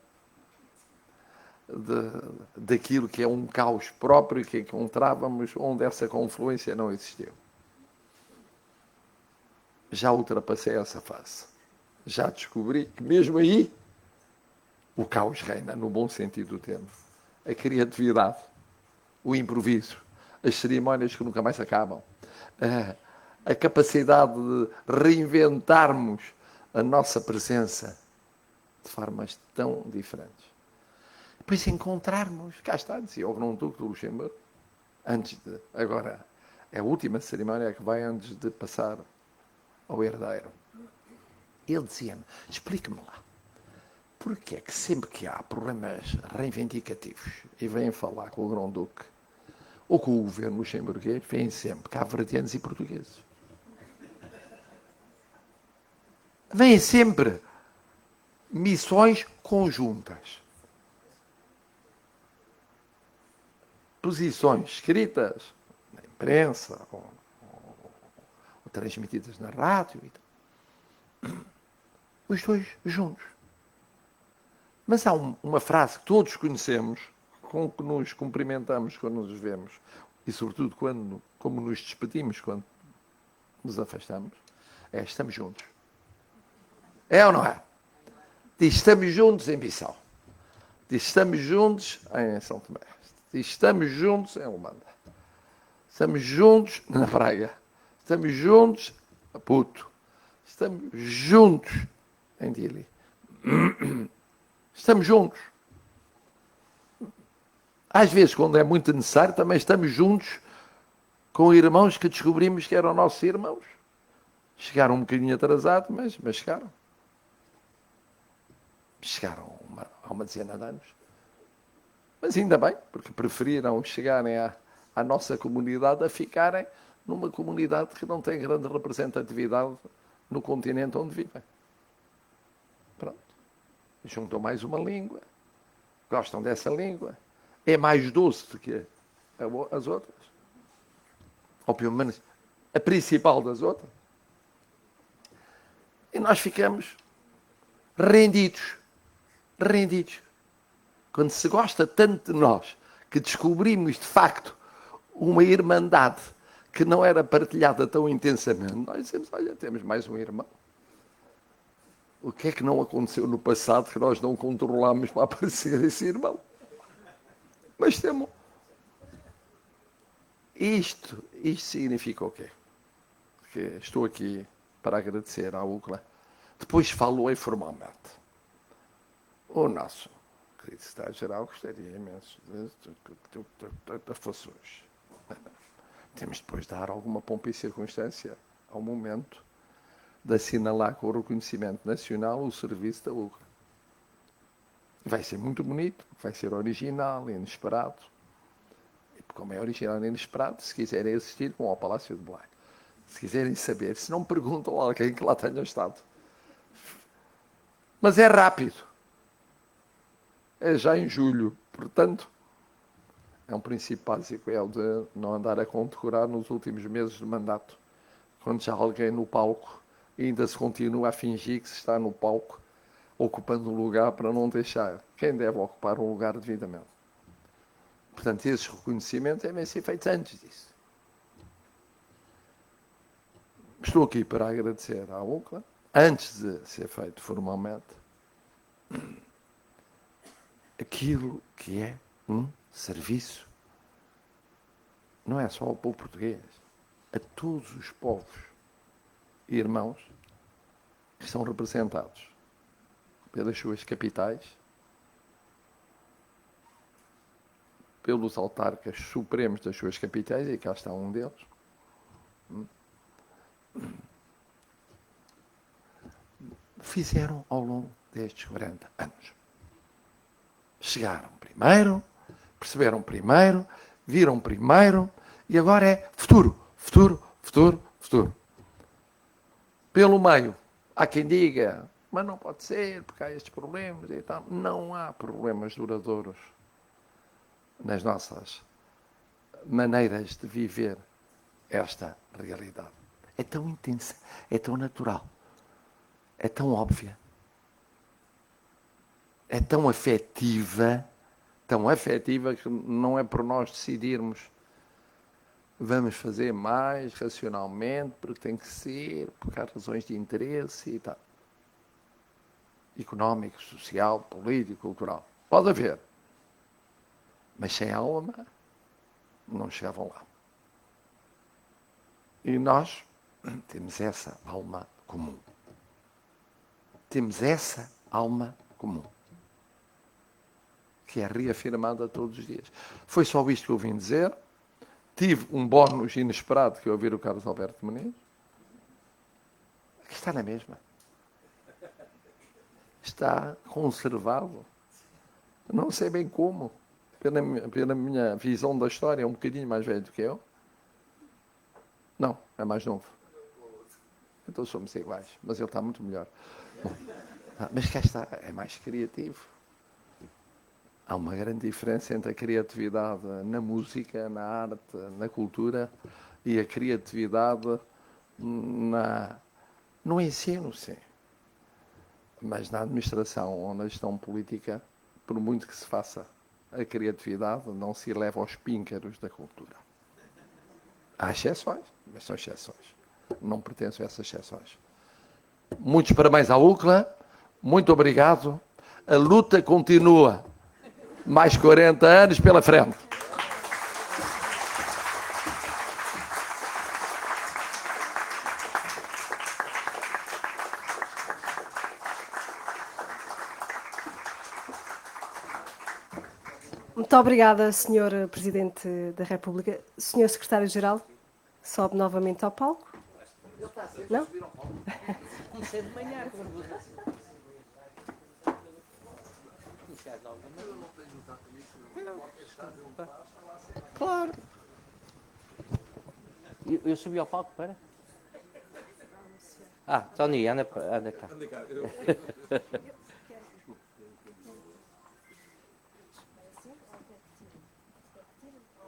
I: daquilo que é um caos próprio que encontrávamos onde essa confluência não existiu. Já ultrapassei essa fase. Já descobri que mesmo aí o caos reina, no bom sentido do termo. A criatividade, o improviso, as cerimónias que nunca mais acabam, a capacidade de reinventarmos a nossa presença de formas tão diferentes. Depois encontrarmos, cá está, dizia o Grão Duque do Luxemburgo, Agora, é a última cerimónia que vai antes de passar ao herdeiro. Ele dizia-me, explique-me lá, porque é que sempre que há problemas reivindicativos e vêm falar com o Grão-Duque ou com o governo luxemburguês, vêm sempre cabo-verdianos e portugueses. Vêm sempre missões conjuntas. Posições escritas na imprensa ou transmitidas na rádio. Os dois juntos. Mas há uma frase que todos conhecemos, com que nos cumprimentamos quando nos vemos, e sobretudo como nos despedimos quando nos afastamos, é estamos juntos. É ou não é? Diz estamos juntos em Bissau. Diz estamos juntos em São Tomé. Diz estamos juntos em Luanda. Estamos juntos na Praia. Estamos juntos a Puto. Estamos juntos em Dili. Estamos juntos. Às vezes, quando é muito necessário, também estamos juntos com irmãos que descobrimos que eram nossos irmãos. Chegaram um bocadinho atrasados, mas chegaram. Chegaram há uma dezena de anos. Mas ainda bem, porque preferiram chegarem à nossa comunidade a ficarem numa comunidade que não tem grande representatividade no continente onde vivem. Pronto. Juntam mais uma língua, gostam dessa língua, é mais doce do que as outras, ou pelo menos a principal das outras. E nós ficamos rendidos. Quando se gosta tanto de nós, que descobrimos de facto uma irmandade que não era partilhada tão intensamente, nós dizemos, olha, temos mais um irmão. O que é que não aconteceu no passado que nós não controlámos para aparecer esse irmão? Mas temos. Isto significa o quê? Porque estou aqui para agradecer à UCLA. Depois falou informalmente. O nosso querido Secretário-Geral gostaria imenso de fosse hoje. Temos depois de dar alguma pompa e circunstância ao momento de assinalar com o reconhecimento nacional o serviço da UCLA. Vai ser muito bonito, vai ser original, inesperado. E como é original e inesperado, se quiserem assistir, vão ao Palácio de Belém. Se quiserem saber, se não perguntam a alguém que lá tenha estado. Mas é rápido. É já em julho. Portanto, é um princípio básico, é o de não andar a condecorar nos últimos meses de mandato, quando já alguém no palco ainda se continua a fingir que se está no palco, ocupando um lugar para não deixar quem deve ocupar um lugar devidamente. Portanto, esses reconhecimentos devem ser feitos antes disso. Estou aqui para agradecer à UCLA, antes de ser feito formalmente, aquilo que é um serviço, não é só ao povo português, a todos os povos e irmãos que são representados pelas suas capitais, pelos autarcas supremos das suas capitais, e cá está um deles, fizeram ao longo destes 40 anos. Chegaram primeiro, perceberam primeiro, viram primeiro, e agora é futuro, futuro, futuro, futuro. Pelo meio, há quem diga, mas não pode ser, porque há estes problemas e tal. Não há problemas duradouros nas nossas maneiras de viver esta realidade. É tão intensa, é tão natural, é tão óbvia, é tão afetiva que não é por nós decidirmos vamos fazer mais racionalmente, porque tem que ser, porque há razões de interesse e tal. Económico, social, político, cultural. Pode haver. Mas sem alma, não chegavam lá. E nós temos essa alma comum. Temos essa alma comum, que é reafirmada todos os dias. Foi só isto que eu vim dizer. tive um bónus inesperado que é ouvir o Carlos Alberto Muniz. Aqui está na mesma. Está conservado. Não sei bem como. Pela minha visão da história, é um bocadinho mais velho do que eu. Não, é mais novo. Então somos iguais, mas ele está muito melhor. Bom, mas cá está, é mais criativo. Há uma grande diferença entre a criatividade na música, na arte, na cultura e a criatividade no ensino, sim. Mas na administração ou na gestão política, por muito que se faça, a criatividade não se eleva aos píncaros da cultura. Há exceções, mas são exceções. Não pertenço a essas exceções. Muitos parabéns à UCLA, muito obrigado. A luta continua. Mais 40 anos pela frente.
A: Muito obrigada, Sr. Presidente da República. Sr. Secretário-Geral, sobe novamente ao palco. Não?
C: Comecei de manhã. Claro. Eu subi ao palco para? Tony, anda cá.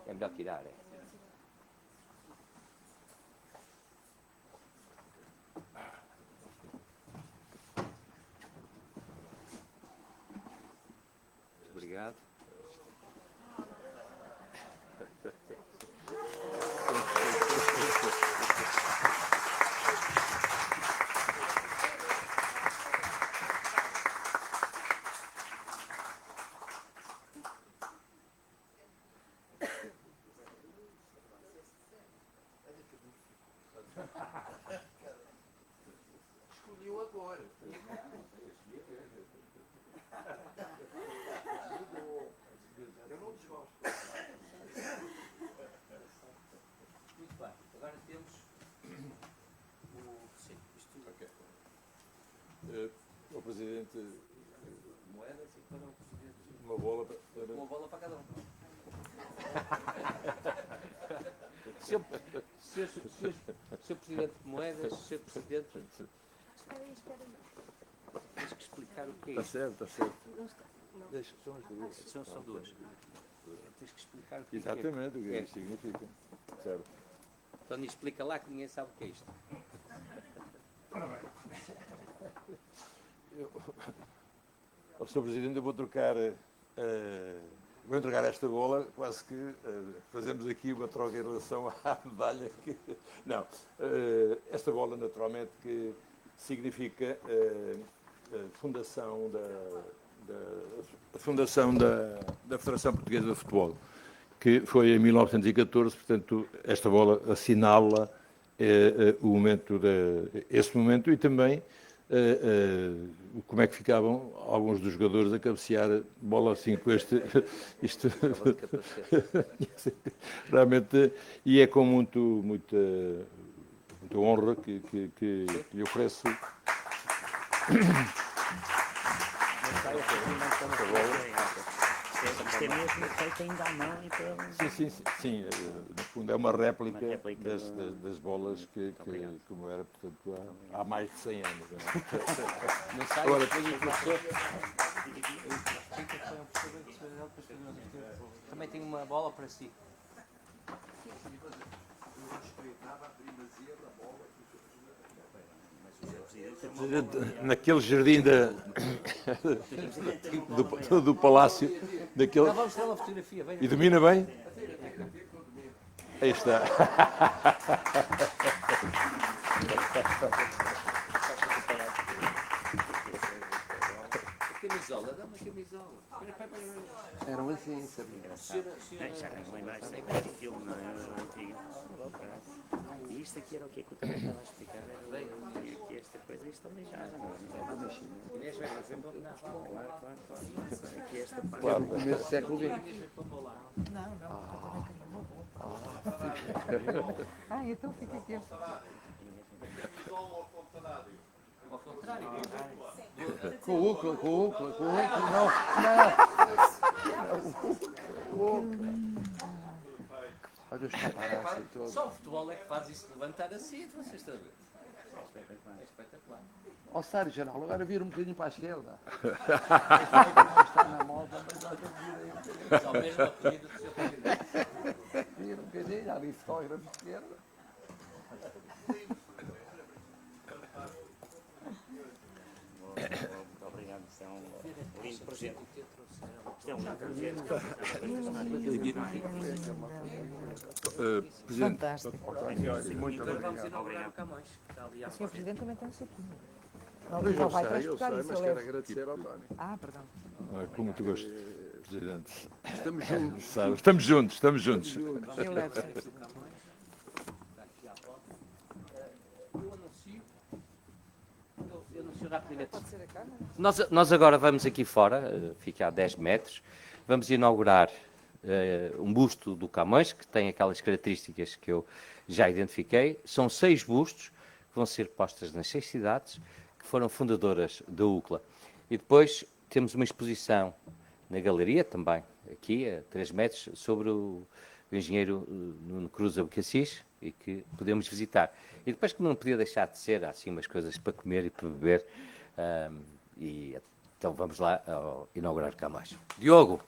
C: É melhor tirar, é? Obrigado.
I: Escolheu agora. Eu não desgosto.
C: Muito bem. Agora temos sim, isto.
I: Ok. O Presidente,
C: Moedas e para o Presidente.
I: uma bola para...
C: Uma bola para cada um. Senhor Presidente de Moedas, Senhor Presidente. Tens que explicar o que é
I: Está
C: isto.
I: certo, está certo. Deixa, são as duas.
C: São duas. Tens que explicar o que é.
I: Exatamente, o que isto significa. Certo.
C: Tony, explica lá que ninguém sabe o que é isto.
I: Sr. Presidente, eu vou trocar... vou entregar esta bola, quase que fazemos aqui uma troca em relação à medalha que... Não, esta bola naturalmente que significa a fundação da Federação Portuguesa de Futebol, que foi em 1914, portanto, esta bola assinala esse momento e também como é que ficavam alguns dos jogadores a cabecear bola assim com isto realmente, e é com muita honra que lhe ofereço
D: Isto é mesmo feito ainda à mão e pelo...
I: Sim, no fundo é uma réplica das bolas que como era, portanto, há mais de 100 anos.
C: Não sai,
I: Agora,
C: depois o professor... Também tem uma bola para si.
I: naquele jardim do palácio, daquele...
C: Não, vamos ter uma fotografia.
I: E domina bem? Aí está.
C: Camisola, dá uma camisola.
I: Eram assim, sabia?
D: Já não lembro, isto é aquele filme, não é? Antigo. E isto aqui era o que eu também estava a explicar. Era aqui esta coisa, isto também já não é? Inês vai fazer para o claro. Aqui esta parte.
I: Claro, no começo do século XX.
F: Não, eu também queria uma boa. Então fica aqui.
I: Com o Ucla, não. Olha os paparazzi todos.
C: Só o futebol é que faz isso levantar assim, vocês estão a ver. É espetacular.
I: Ó, Secretário-Geral, agora vira um bocadinho para a esquerda. Está na moda, mas olha, vira aí um bocadinho.
C: Só mesmo a corrida do seu presidente.
I: Vira um bocadinho, ali fotógrafo de esquerda.
D: Muito obrigado, isso é um lindo projeto. Isto é um lindo projeto.
I: Presidente,
F: Fantástico.
D: Muito obrigado.
F: O Sr. Presidente também tem o seu punho.
I: eu sei, mas quero agradecer ao António.
F: Perdão.
I: Com muito gosto, Presidente. Estamos juntos.
F: Eu levo.
C: Nós agora vamos aqui fora, fica a 10 metros, vamos inaugurar um busto do Camões, que tem aquelas características que eu já identifiquei. São 6 bustos que vão ser postas nas 6 cidades que foram fundadoras da UCLA. E depois temos uma exposição na galeria, também aqui a 3 metros, sobre o engenheiro Nuno Cruz Abcacis, e que podemos visitar. E depois, que não podia deixar de ser, há assim umas coisas para comer e para beber, e então vamos lá inaugurar Camões. Diogo!